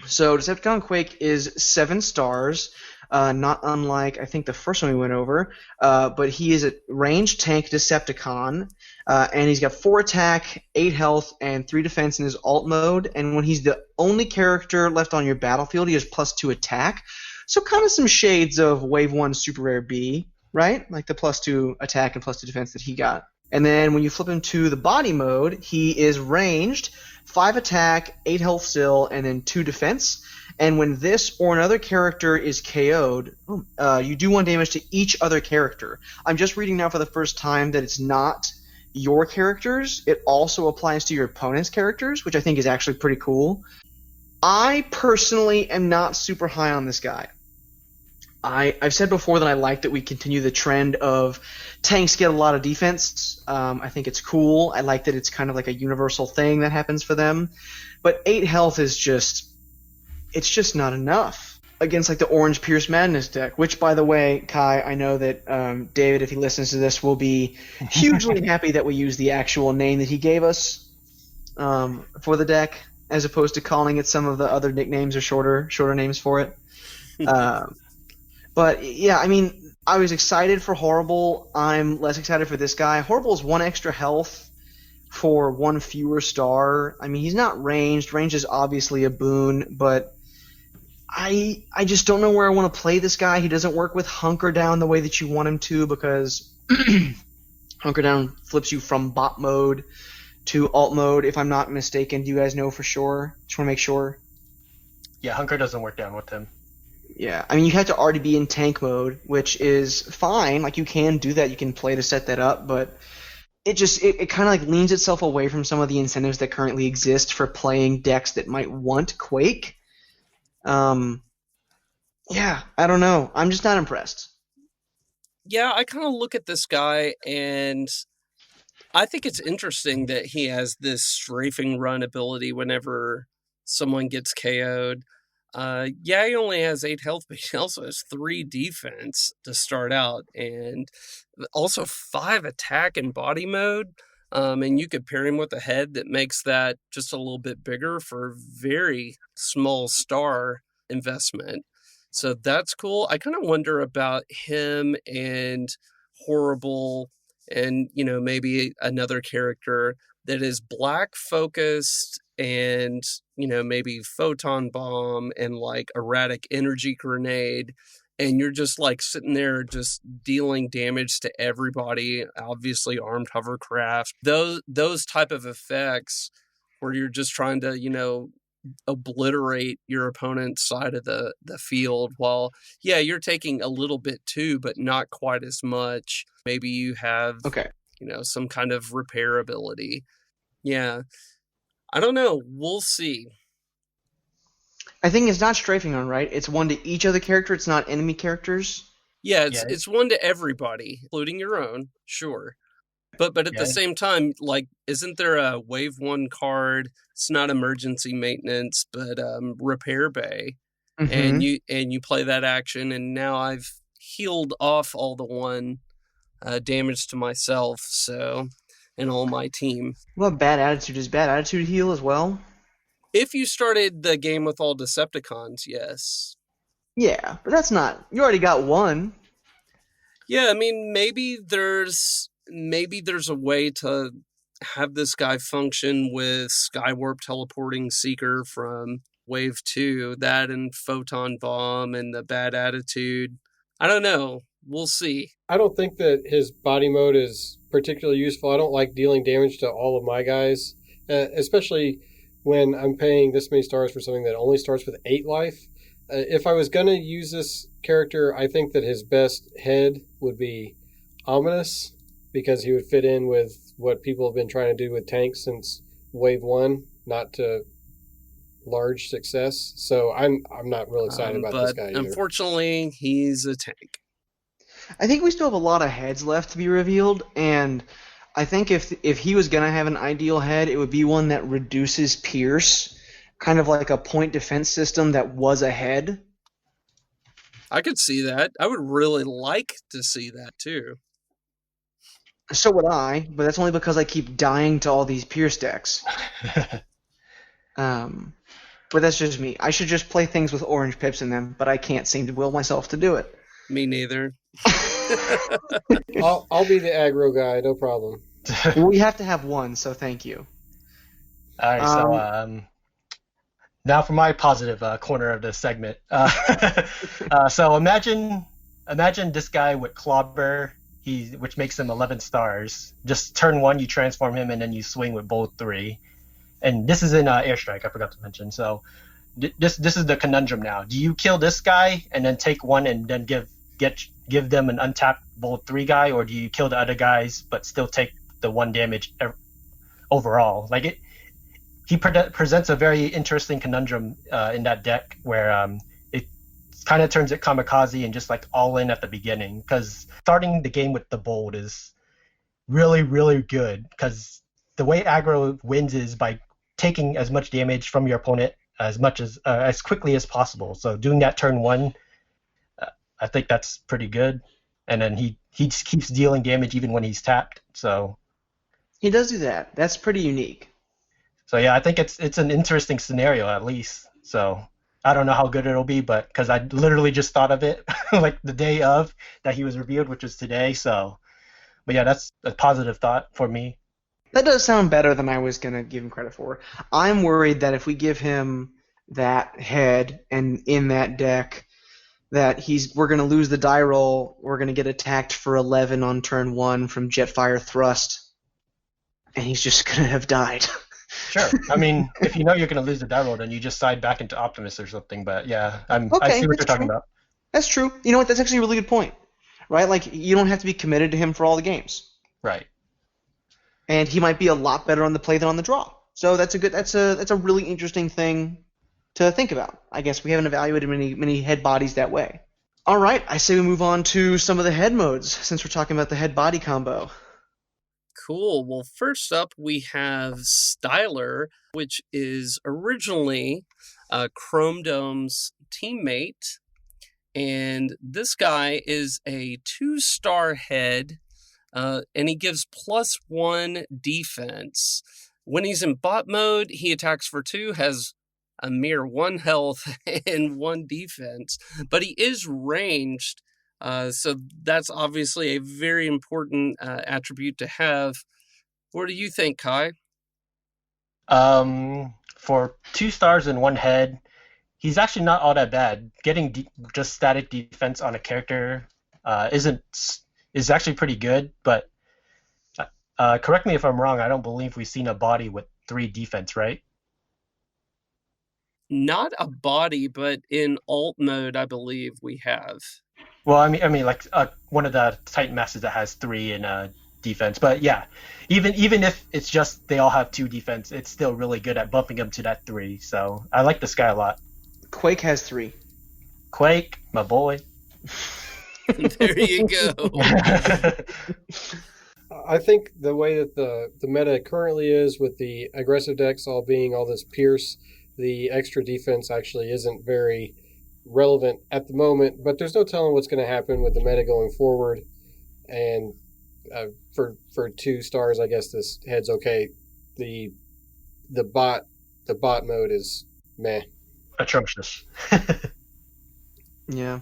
So Decepticon Quake is 7 stars. Not unlike, I think, the first one we went over, but he is a ranged tank Decepticon, and he's got 4 attack, 8 health, and 3 defense in his alt mode, and when he's the only character left on your battlefield, he has +2 attack, So kind of some shades of Wave 1 Super Rare B, right? Like the +2 attack and +2 defense that he got. And then when you flip him to the body mode, he is ranged, 5 attack, 8 health still, and then 2 defense. And when this or another character is KO'd, you do 1 damage to each other character. I'm just reading now for the first time that it's not your characters. It also applies to your opponent's characters, which I think is actually pretty cool. I personally am not super high on this guy. I've said before that I like that we continue the trend of tanks get a lot of defense. I think it's cool. I like that it's kind of like a universal thing that happens for them. But 8 health is just not enough against like the Orange Pierce Madness deck, which, by the way, Kai, I know that David, if he listens to this, will be hugely happy that we use the actual name that he gave us for the deck, as opposed to calling it some of the other nicknames or shorter names for it. But yeah, I mean, I was excited for Horrible. I'm less excited for this guy. Horrible is 1 extra health for 1 fewer star. I mean, he's not ranged. Range is obviously a boon, but I just don't know where I want to play this guy. He doesn't work with Hunker Down the way that you want him to, because Hunker Down flips you from bot mode to alt mode, if I'm not mistaken. Do you guys know for sure? Just want to make sure. Yeah, Hunker doesn't work down with him. Yeah, I mean, you have to already be in tank mode, which is fine. Like, you can do that. You can play to set that up, but it kind of like leans itself away from some of the incentives that currently exist for playing decks that might want Quake. Yeah, I don't know. I'm just not impressed. Yeah, I kind of look at this guy, and I think it's interesting that he has this strafing run ability whenever someone gets KO'd. Yeah, he only has 8 health, but he also has 3 defense to start out, and also 5 attack in body mode. And you could pair him with a head that makes that just a little bit bigger for very small star investment. So that's cool. I kind of wonder about him and Horrible and, maybe another character that is black focused and, maybe photon bomb and like erratic energy grenade. And you're just like sitting there just dealing damage to everybody, obviously armed hovercraft. Those type of effects where you're just trying to, obliterate your opponent's side of the field while, yeah, you're taking a little bit too, but not quite as much. Maybe you have, some kind of repair ability. Yeah. I don't know. We'll see. I think it's not strafing on, right? It's 1 to each other character. It's not enemy characters. Yeah, it's 1 to everybody, including your own, sure. But at the same time, like, isn't there a Wave 1 card? It's not emergency maintenance, but repair bay. Mm-hmm. And you play that action, and now I've healed off all the 1 damage to myself, and all my team. Well, Bad Attitude. Does Bad Attitude heal as well? If you started the game with all Decepticons, yes. Yeah, but that's not... You already got 1. Yeah, I mean, maybe there's a way to have this guy function with Skywarp Teleporting Seeker from Wave 2, that and Photon Bomb and the Bad Attitude. I don't know. We'll see. I don't think that his body mode is particularly useful. I don't like dealing damage to all of my guys, especially when I'm paying this many stars for something that only starts with 8 life. If I was going to use this character, I think that his best head would be Ominous, because he would fit in with what people have been trying to do with tanks since Wave 1, not to large success. So I'm not real excited about this guy either. Unfortunately, he's a tank. I think we still have a lot of heads left to be revealed, and I think if he was going to have an ideal head, it would be one that reduces Pierce, kind of like a point defense system that was a head. I could see that. I would really like to see that, too. So would I, but that's only because I keep dying to all these Pierce decks. But that's just me. I should just play things with orange pips in them, but I can't seem to will myself to do it. Me neither. I'll be the aggro guy, no problem. We have to have one, so thank you. All right, so Now for my positive corner of the segment. So imagine this guy with Clobber, which makes him 11 stars. Just turn 1, you transform him, and then you swing with both 3. And this is in Airstrike, I forgot to mention. So this is the conundrum now. Do you kill this guy and then take 1 and then give them an untapped bolt 3 guy, or do you kill the other guys but still take the 1 damage overall? Like he presents a very interesting conundrum in that deck where it kind of turns it kamikaze and just like all in at the beginning, because starting the game with the bold is really, really good, because the way aggro wins is by taking as much damage from your opponent as quickly as possible. So doing that turn 1, I think that's pretty good. And then he just keeps dealing damage even when he's tapped. So He does do that. That's pretty unique. So yeah, I think it's an interesting scenario at least. So I don't know how good it'll be, but because I literally just thought of it like the day of that he was revealed, which is today. So, but yeah, that's a positive thought for me. That does sound better than I was going to give him credit for. I'm worried that if we give him that head and in that deck, that we're going to lose the die roll. We're going to get attacked for 11 on turn 1 from Jetfire Thrust, and he's just going to have died. Sure. I mean, if you know you're going to lose the die roll, then you just side back into Optimus or something. But yeah, I see what you're talking about. That's true. You know what? That's actually a really good point, right? Like, you don't have to be committed to him for all the games. Right. And he might be a lot better on the play than on the draw. So that's a really interesting thing to think about. I guess we haven't evaluated many head bodies that way. All right, I say we move on to some of the head modes since we're talking about the head body combo. Cool. Well, first up we have Styler, which is originally Chrome Dome's teammate, and this guy is a 2-star head. And he gives +1 defense. When he's in bot mode, he attacks for 2, has a mere 1 health and 1 defense, but he is ranged, so that's obviously a very important attribute to have. What do you think, Kai? For 2 stars and 1 head, he's actually not all that bad. Getting just static defense on a character is actually pretty good, but correct me if I'm wrong, I don't believe we've seen a body with 3 defense, right? Not a body, but in alt mode, I believe we have. Well, I mean, like one of the Titan Masters that has 3 in defense, but yeah, even if it's just they all have 2 defense, it's still really good at bumping them to that 3. So I like this guy a lot. Quake has 3. Quake, my boy. There you go. I think the way that the meta currently is, with the aggressive decks all being all this Pierce, the extra defense actually isn't very relevant at the moment, but there's no telling what's going to happen with the meta going forward. And for 2 stars, I guess this head's okay. The bot mode is meh. Atrocious. Yeah.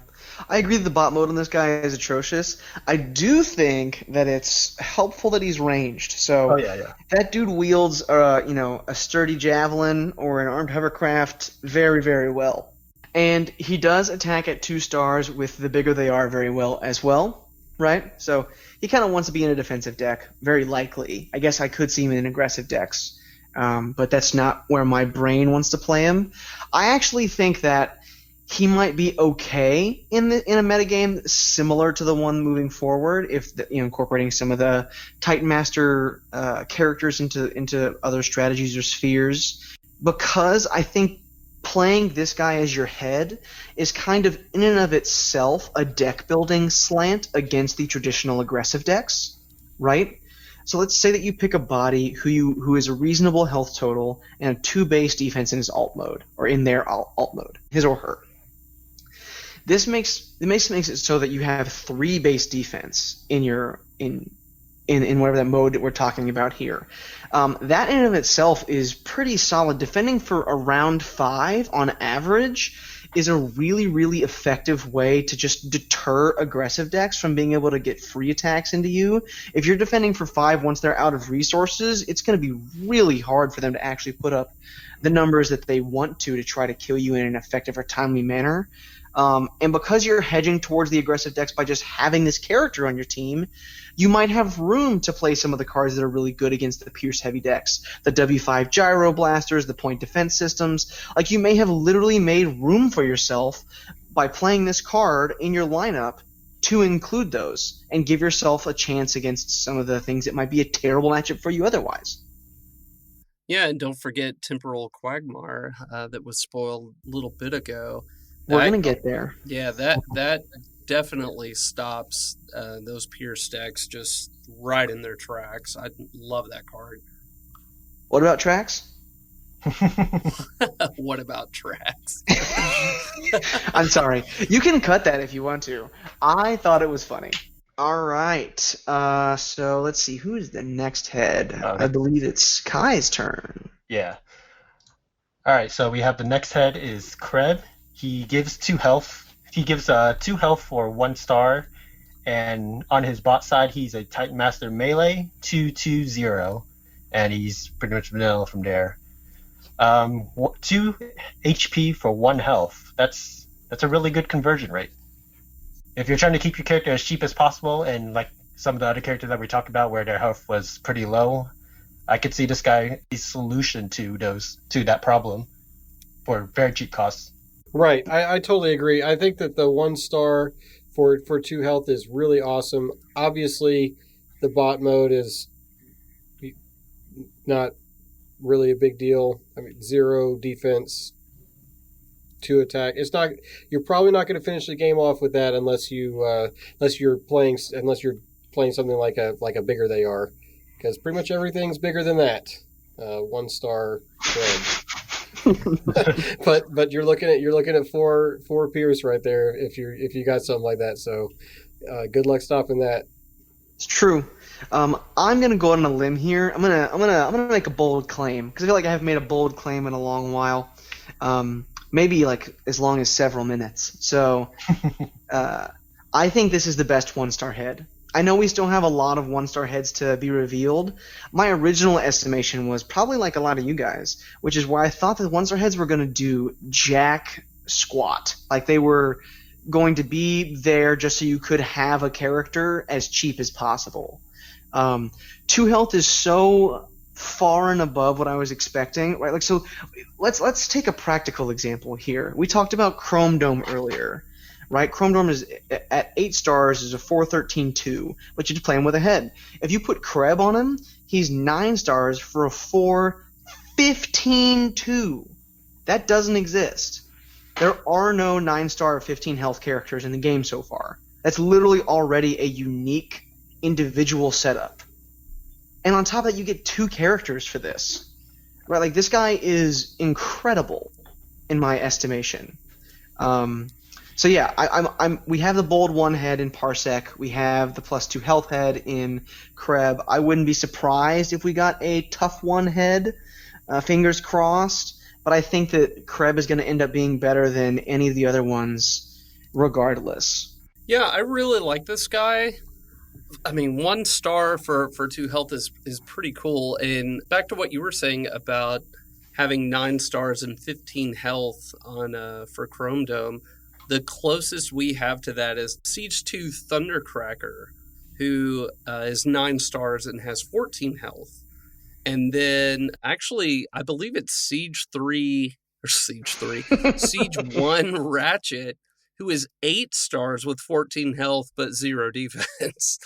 I agree that the bot mode on this guy is atrocious. I do think that it's helpful that he's ranged. So that dude wields a sturdy javelin or an armed hovercraft very, very well. And he does attack at 2 stars with the bigger they are very well as well, right? So he kind of wants to be in a defensive deck, very likely. I guess I could see him in aggressive decks, but that's not where my brain wants to play him. I actually think that he might be okay in a metagame similar to the one moving forward, if incorporating some of the Titan Master characters into other strategies or spheres, because I think playing this guy as your head is kind of in and of itself a deck building slant against the traditional aggressive decks, right? So let's say that you pick a body who is a reasonable health total and a 2 base defense in his alt mode, or in their alt mode, his or her. This makes it so that you have 3 base defense in whatever that mode that we're talking about here. That in and of itself is pretty solid. Defending for around 5 on average is a really, really effective way to just deter aggressive decks from being able to get free attacks into you. If you're defending for 5 once they're out of resources, it's going to be really hard for them to actually put up the numbers that they want to try to kill you in an effective or timely manner. And because you're hedging towards the aggressive decks by just having this character on your team, you might have room to play some of the cards that are really good against the Pierce heavy decks. The W5 Gyro Blasters, the point defense systems. Like, you may have literally made room for yourself by playing this card in your lineup to include those and give yourself a chance against some of the things that might be a terrible matchup for you otherwise. Yeah, and don't forget Temporal Quagmire that was spoiled a little bit ago. We're going to get there. Yeah, that definitely stops those Pierce decks just right in their tracks. I love that card. What about tracks? What about tracks? I'm sorry. You can cut that if you want to. I thought it was funny. All right. So let's see. Who is the next head? I believe it's Kai's turn. Yeah. All right. So we have the next head is Kreb. He gives 2 health. He gives 2 health for 1 star, and on his bot side, he's a Titan Master melee 2/2/0, and he's pretty much vanilla from there. 2 HP for 1 health. That's a really good conversion rate. If you're trying to keep your character as cheap as possible, and like some of the other characters that we talked about where their health was pretty low, I could see this guy a solution to that problem for very cheap costs. Right, I totally agree. I think that the 1 star for 2 health is really awesome. Obviously, the bot mode is not really a big deal. I mean, 0 defense, 2 attack. It's not. You're probably not going to finish the game off with that unless you're playing something like a bigger they are, because pretty much everything's bigger than that. 1 star spread. but you're looking at four Pierce right there if you got something like that. So good luck stopping that. It's true. I'm gonna go out on a limb here. I'm gonna make a bold claim because I feel like I haven't made a bold claim in a long while. Maybe like as long as several minutes. So I think this is the best 1-star head. I know we still have a lot of 1-star heads to be revealed. My original estimation was probably like a lot of you guys, which is why I thought that 1-star heads were going to do jack squat. Like they were going to be there just so you could have a character as cheap as possible. 2 health is so far and above what I was expecting, right? Like, so let's take a practical example here. We talked about Chrome Dome earlier. Right, Chrome Dome is at 8 stars is a 4/13/2, but you're just playing with a head. If you put Kreb on him, he's 9 stars for a 4/15/2. That doesn't exist. There are no 9-star 15 health characters in the game so far. That's literally already a unique individual setup. And on top of that, you get 2 characters for this. Right, like this guy is incredible in my estimation. So yeah, we have the bold 1 head in Parsec. We have the +2 health head in Kreb. I wouldn't be surprised if we got a tough 1 head. Fingers crossed. But I think that Kreb is going to end up being better than any of the other ones, regardless. Yeah, I really like this guy. I mean, 1 star for 2 health is pretty cool. And back to what you were saying about having 9 stars and 15 health on for Chrome Dome. The closest we have to that is Siege 2 Thundercracker, who is 9 stars and has 14 health. And then, actually, I believe it's Siege 1 Ratchet, who is 8 stars with 14 health but 0 defense.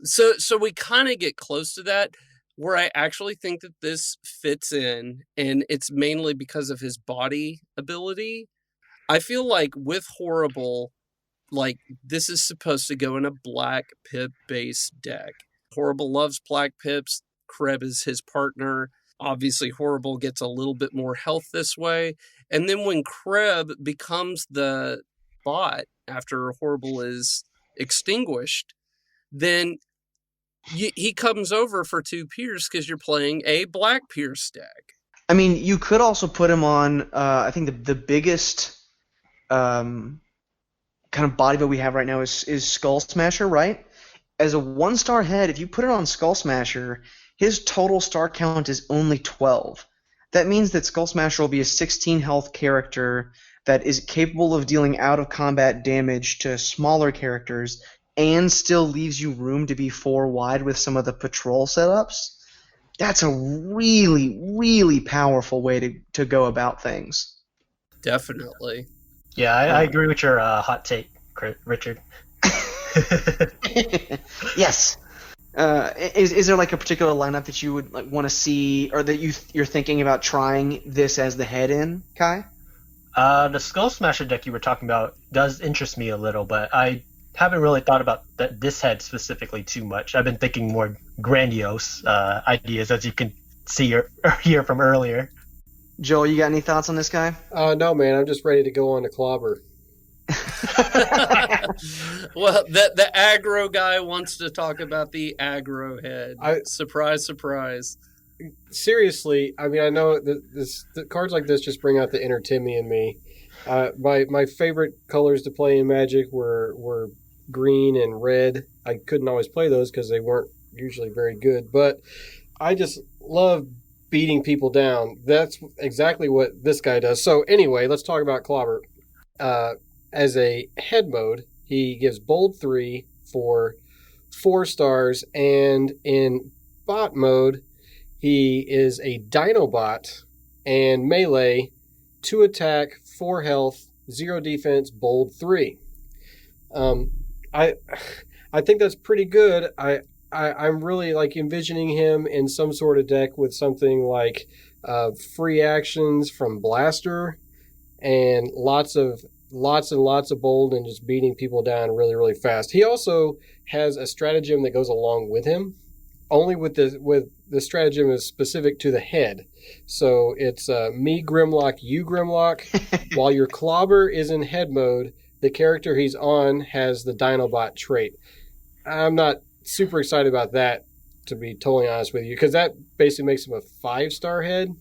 So we kind of get close to that, where I actually think that this fits in, and it's mainly because of his body ability. I feel like with Horrible, like this is supposed to go in a black pip based deck. Horrible loves black pips. Kreb is his partner. Obviously, Horrible gets a little bit more health this way. And then when Kreb becomes the bot after Horrible is extinguished, then he comes over for 2 Pierce because you're playing a black Pierce deck. I mean, you could also put him on, I think the biggest kind of body build we have right now is Skull Smasher, right? As a 1-star head, if you put it on Skull Smasher, his total star count is only 12. That means that Skull Smasher will be a 16 health character that is capable of dealing out-of-combat damage to smaller characters and still leaves you room to be 4 wide with some of the patrol setups. That's a really, really powerful way to go about things. Definitely. Yeah, I agree with your hot take, Richard. Yes. Is there like a particular lineup that you would want to see, or that you're thinking about trying this as the head in, Kai? The Skull Smasher deck you were talking about does interest me a little, but I haven't really thought about this head specifically too much. I've been thinking more grandiose ideas, as you can see or hear from earlier. Joel, you got any thoughts on this guy? No, man. I'm just ready to go on to clobber. Well, the aggro guy wants to talk about the aggro head. Surprise, surprise. Seriously, I mean, I know the cards like this just bring out the inner Timmy in me. My favorite colors to play in Magic were green and red. I couldn't always play those because they weren't usually very good, but I just love beating people down. That's exactly what this guy does. So anyway, let's talk about Clobber. As a head mode, he gives bold 3 for 4 stars, and in bot mode, he is a Dinobot and melee, 2 attack, 4 health, 0 defense, bold 3. I think that's pretty good. I'm really like envisioning him in some sort of deck with something like free actions from Blaster and lots and lots of bold and just beating people down really, really fast. He also has a stratagem that goes along with him. Only with the stratagem is specific to the head. So it's me Grimlock, you Grimlock. While your Clobber is in head mode, the character he's on has the Dinobot trait. I'm not super excited about that, to be totally honest with you, because that basically makes him a 5-star head.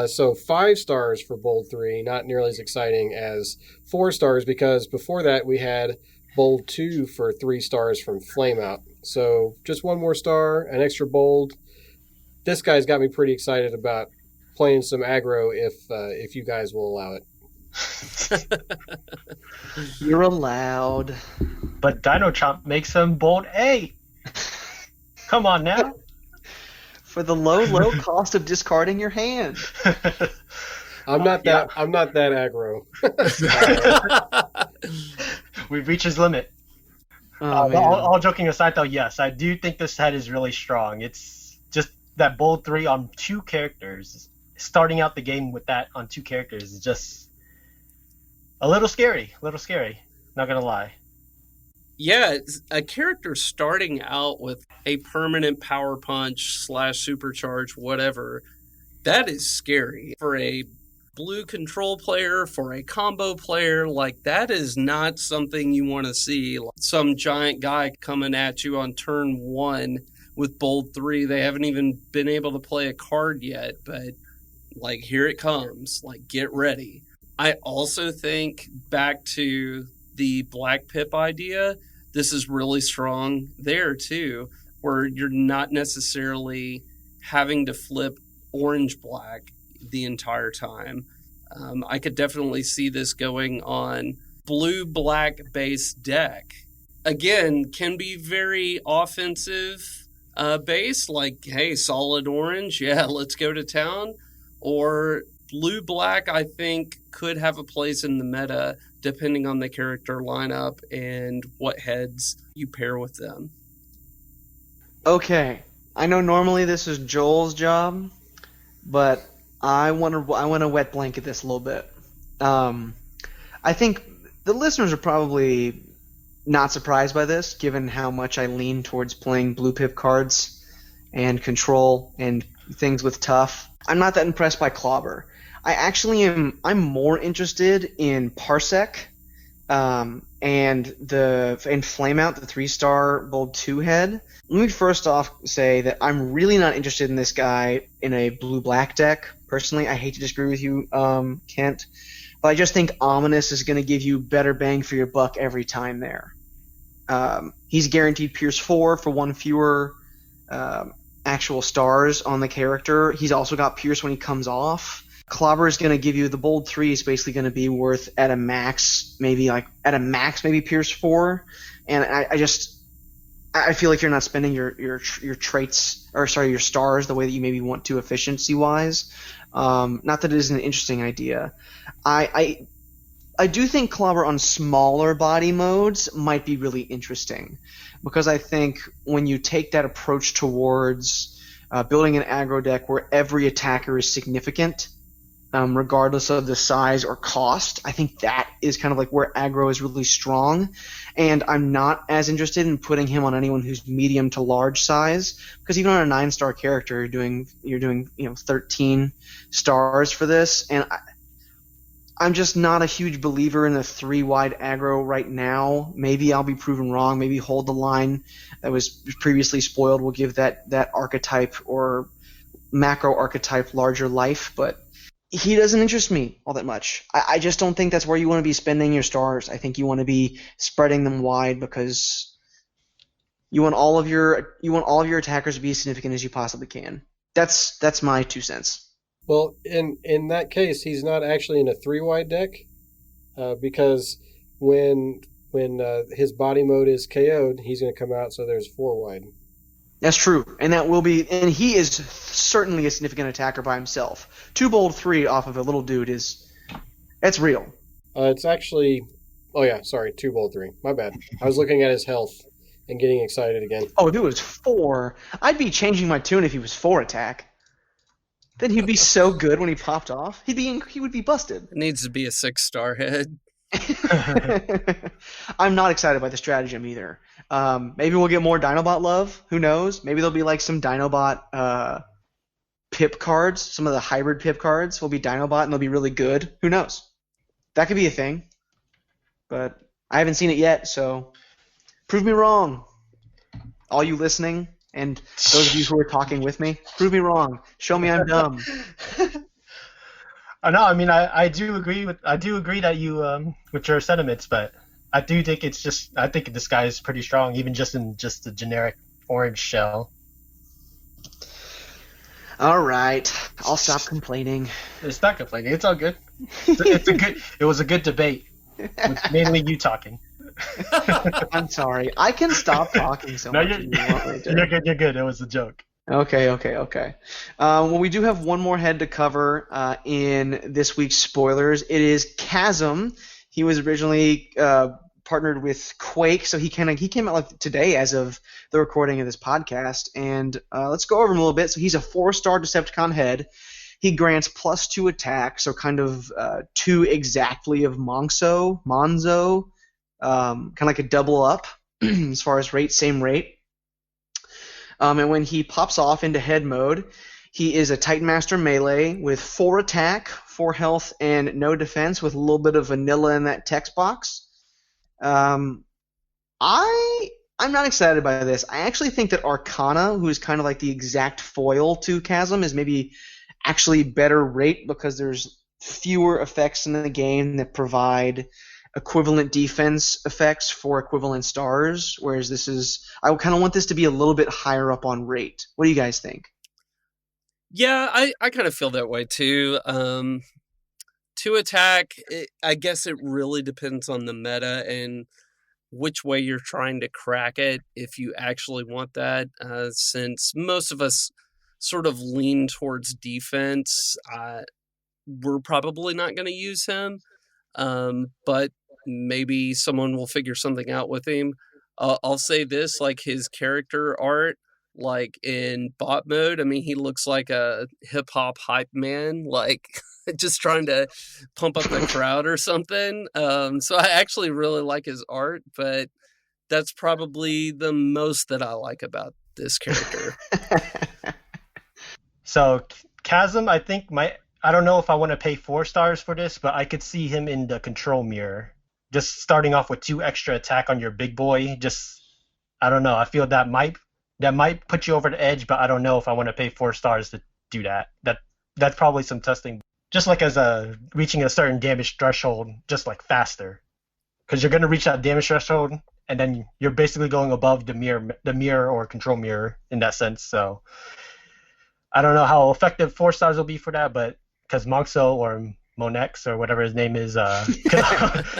So 5 stars for bold 3, not nearly as exciting as 4 stars, because before that we had bold 2 for 3 stars from Flameout. So just 1 more star, an extra bold. This guy's got me pretty excited about playing some aggro if you guys will allow it. You're allowed. But Dino Chomp makes him bold 8. Come on now. For the low cost of discarding your hand. I'm not that aggro. We've reached his limit. All joking aside, though, yes, I do think this head is really strong. It's just that bold 3 on 2 characters. Starting out the game with that on 2 characters is just a little scary. Not gonna lie. Yeah, it's a character starting out with a permanent power punch / supercharge, whatever, that is scary. For a blue control player, for a combo player, like that is not something you want to see. Like some giant guy coming at you on turn 1 with bold 3. They haven't even been able to play a card yet, but like here it comes. Like get ready. I also think back to the Black Pip idea. This is really strong there too, where you're not necessarily having to flip orange-black the entire time. I could definitely see this going on blue-black base deck. Again, can be very offensive base, like, hey, solid orange, yeah, let's go to town. Or blue-black, I think, could have a place in the meta depending on the character lineup and what heads you pair with them. Okay, I know normally this is Joel's job, but I want to wet blanket this a little bit. I think the listeners are probably not surprised by this, given how much I lean towards playing blue pip cards and control and things with tough. I'm not that impressed by Clobber. I actually am. I'm more interested in Parsec, and Flameout, the 3-star bold 2 head. Let me first off say that I'm really not interested in this guy in a blue-black deck. Personally, I hate to disagree with you, Kent, but I just think Ominous is going to give you better bang for your buck every time there. He's guaranteed Pierce 4 for one fewer actual stars on the character. He's also got Pierce when he comes off. Clobber is going to give you the bold 3 is basically going to be worth at a max maybe Pierce 4, and I feel like you're not spending your traits your stars the way that you maybe want to efficiency wise. Not that it isn't an interesting idea. I do think Clobber on smaller body modes might be really interesting, because I think when you take that approach towards building an aggro deck where every attacker is significant, regardless of the size or cost, I think that is kind of like where aggro is really strong. And I'm not as interested in putting him on anyone who's medium to large size, because even on a 9-star character, you're doing 13 stars for this, and I'm just not a huge believer in the 3-wide aggro right now. Maybe I'll be proven wrong. Maybe Hold the Line that was previously spoiled will give that archetype or macro archetype larger life, but he doesn't interest me all that much. I just don't think that's where you want to be spending your stars. I think you want to be spreading them wide, because you want all of your attackers to be as significant as you possibly can. That's my 2 cents. Well, in that case, he's not actually in a 3-wide deck, because when his body mode is KO'd, he's going to come out, so there's 4-wide. That's true, and and he is certainly a significant attacker by himself. 2 bold 3 off of a little dude that's real. It's actually, 2 bold 3. My bad. I was looking at his health and getting excited again. Oh, if it was 4, I'd be changing my tune if he was 4 attack. Then he'd be so good when he popped off. He would be busted. It needs to be a 6-star head. I'm not excited by the stratagem either. Maybe we'll get more Dinobot love. Who knows? Maybe there'll be like some Dinobot pip cards. Some of the hybrid pip cards will be Dinobot and they'll be really good. Who knows? That could be a thing. But I haven't seen it yet, so prove me wrong. All you listening, and those of you who are talking with me, prove me wrong. Show me I'm dumb. I know. I mean, I do agree that you with your sentiments, but I do think I think this guy is pretty strong, even just in just the generic orange shell. All right, I'll stop complaining. It's not complaining. It's all good. It was a good debate, with mainly you talking. I'm sorry. I can stop talking so much. You're good. You're good. It was a joke. Okay. Well, we do have one more head to cover in this week's spoilers. It is Chasm. He was originally partnered with Quake, so he came out like today as of the recording of this podcast. And let's go over him a little bit. So he's a 4-star Decepticon head. He grants +2 attack, so kind of 2 exactly of Monzo, kind of like a double up as far as rate, same rate. And when he pops off into head mode, he is a Titan Master melee with 4 attack, 4 health, and no defense, with a little bit of vanilla in that text box. I'm not excited by this. I actually think that Arcana, who is kind of like the exact foil to Chasm, is maybe actually better rate, because there's fewer effects in the game that provide equivalent defense effects for equivalent stars, whereas I kind of want this to be a little bit higher up on rate. What do you guys think? Yeah, I kind of feel that way too. 2 attack, I guess it really depends on the meta and which way you're trying to crack it, if you actually want that, since most of us sort of lean towards defense. We're probably not going to use him, but maybe someone will figure something out with him. I'll say this, like his character art, like in bot mode, I mean, he looks like a hip-hop hype man, like just trying to pump up the crowd or something. So I actually really like his art, but that's probably the most that I like about this character. So Chasm, I think I don't know if I want to pay 4 stars for this, but I could see him in the control mirror. Just starting off with 2 extra attack on your big boy. I don't know. I feel that might put you over the edge, but I don't know if I want to pay 4 stars to do that. That's probably some testing. just like as a reaching a certain damage threshold, just like faster, because you're gonna reach that damage threshold, and then you're basically going above the mirror or control mirror in that sense. So I don't know how effective 4 stars will be for that, but because Monxo or Monex or whatever his name is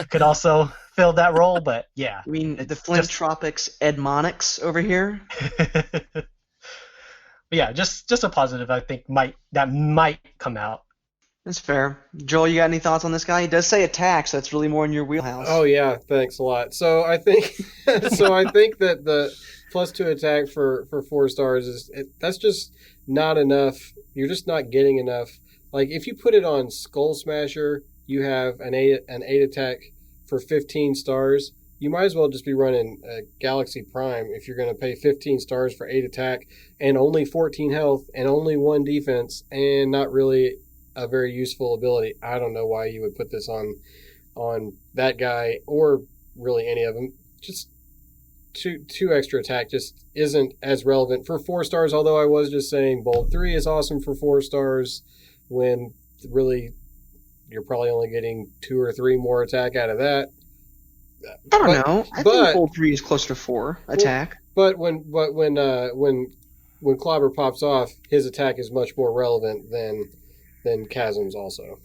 could also fill that role. But yeah, I mean, the it's Flint just Tropics Edmonix over here. but yeah, just a positive. I think might come out. That's fair. Joel, you got any thoughts on this guy? He does say attack, so that's really more in your wheelhouse. Oh yeah, thanks a lot. So I think that the +2 attack for 4 stars that's just not enough. You're just not getting enough. Like if you put it on Skull Smasher, you have an 8 attack for 15 stars. You might as well just be running Galaxy Prime if you're going to pay 15 stars for 8 attack and only 14 health and only 1 defense and not really a very useful ability. I don't know why you would put this on that guy or really any of them. Just two extra attack just isn't as relevant for 4 stars. Although I was just saying Bolt 3 is awesome for 4 stars when really you're probably only getting 2 or 3 more attack out of that. I don't know. I think Bolt 3 is closer to 4 attack. But when Clobber pops off, his attack is much more relevant than Chasm's also.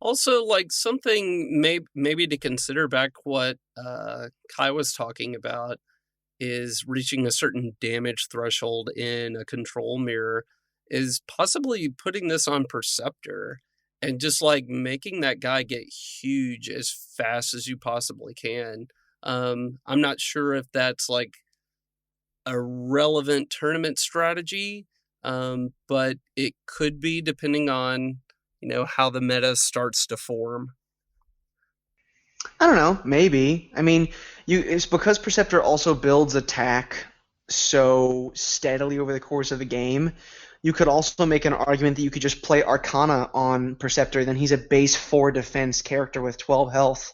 Also, like something maybe to consider back what Kai was talking about is reaching a certain damage threshold in a control mirror is possibly putting this on Perceptor and just like making that guy get huge as fast as you possibly can. I'm not sure if that's like a relevant tournament strategy, but it could be depending on how the meta starts to form. I don't know. Maybe. I mean, it's because Perceptor also builds attack so steadily over the course of the game. You could also make an argument that you could just play Arcana on Perceptor, then he's a base 4 defense character with 12 health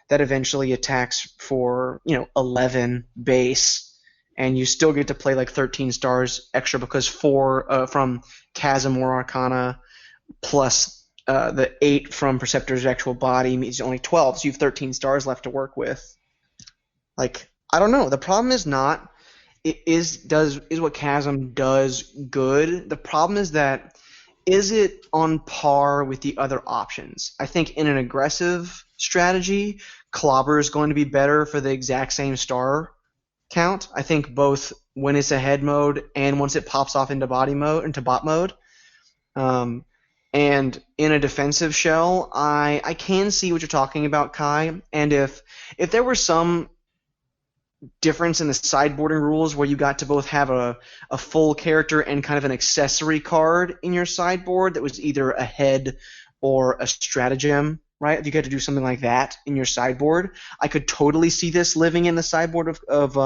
that eventually attacks for 11 base, and you still get to play like 13 stars extra because 4 from Chasm or Arcana plus the 8 from Perceptor's actual body means only 12, so you have 13 stars left to work with. Like, I don't know. The problem is not is what Chasm does good. The problem is that is it on par with the other options? I think in an aggressive strategy, Clobber is going to be better for the exact same star count. I think both when it's a head mode and once it pops off into bot mode. And in a defensive shell, I can see what you're talking about, Kai. And if there were some difference in the sideboarding rules where you got to both have a full character and kind of an accessory card in your sideboard that was either a head or a stratagem, right? If you got to do something like that in your sideboard, I could totally see this living in the sideboard of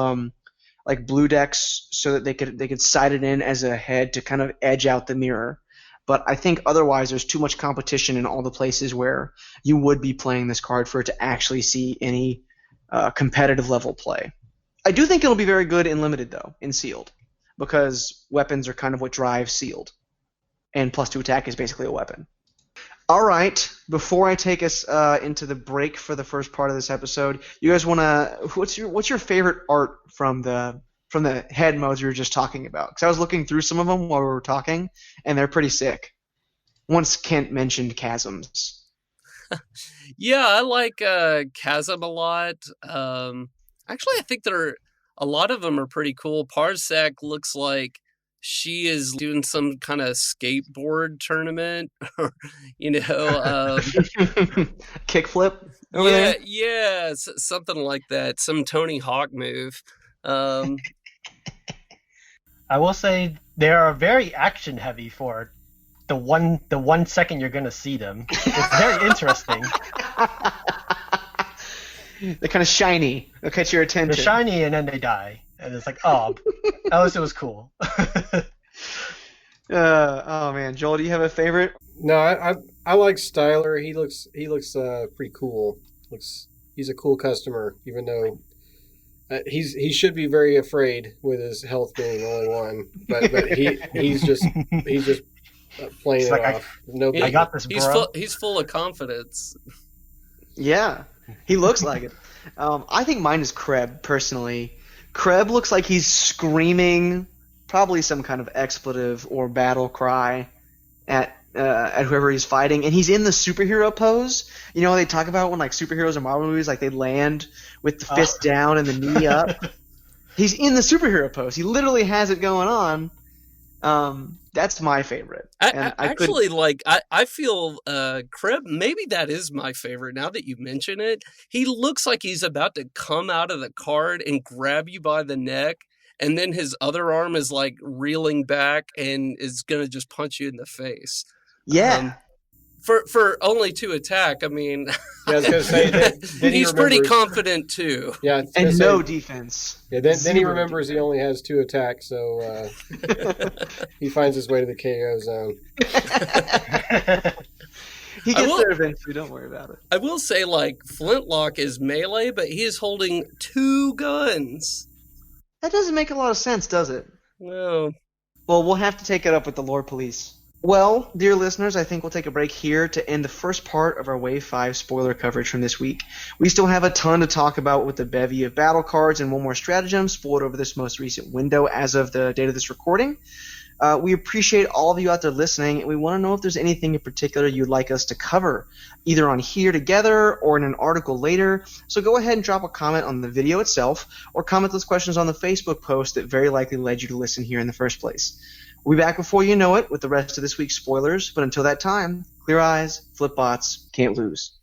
like blue decks so that they could side it in as a head to kind of edge out the mirror. But I think otherwise there's too much competition in all the places where you would be playing this card for it to actually see any competitive level play. I do think it'll be very good in Limited, though, in Sealed, because weapons are kind of what drives Sealed. And +2 attack is basically a weapon. All right, before I take us into the break for the first part of this episode, you guys want to – what's your favorite art from the head modes you were just talking about? Because I was looking through some of them while we were talking, and they're pretty sick. Once Kent mentioned Chasms. Yeah, I like Chasm a lot. Actually, I think a lot of them are pretty cool. Parsec looks like she is doing some kind of skateboard tournament, Kickflip over there? Yeah, something like that. Some Tony Hawk move. I will say they are very action heavy for the 1 second you're going to see them. It's very interesting. They're kind of shiny. They'll catch your attention. They're shiny and then they die. And it's like, oh, at least it was cool. Oh man, Joel, do you have a favorite? No, I like Styler. He looks pretty cool. He's a cool customer, even though he should be very afraid with his health being only 1. But he's just playing It's it like, off. No, I got this, bro. He's full of confidence. Yeah, he looks like it. I think mine is Kreb, personally. Kreb looks like he's screaming probably some kind of expletive or battle cry at whoever he's fighting, and he's in the superhero pose. You know, they talk about when like superheroes in Marvel movies, like they land with the fist down and the knee up. He's in the superhero pose. He literally has it going on. That's my favorite. I feel Kreb, maybe that is my favorite now that you mention it. He looks like he's about to come out of the card and grab you by the neck, and then his other arm is like reeling back and is going to just punch you in the face. Yeah. For only 2 attack, I mean, Yeah, I was gonna say then he's pretty confident too. Yeah, and no defense. Yeah, then he remembers he only has 2 attacks, so he finds his way to the KO zone. He gets there eventually. Don't worry about it. I will say, like, Flintlock is melee, but he is holding 2 guns. That doesn't make a lot of sense, does it? No. Well, we'll have to take it up with the Lord Police. Well, dear listeners, I think we'll take a break here to end the first part of our Wave 5 spoiler coverage from this week. We still have a ton to talk about with the bevy of battle cards and one more stratagem spoiled over this most recent window as of the date of this recording. We appreciate all of you out there listening, and we want to know if there's anything in particular you'd like us to cover, either on here together or in an article later. So go ahead and drop a comment on the video itself, or comment those questions on the Facebook post that very likely led you to listen here in the first place. We'll be back before you know it with the rest of this week's spoilers, but until that time, clear eyes, flip bots, can't lose.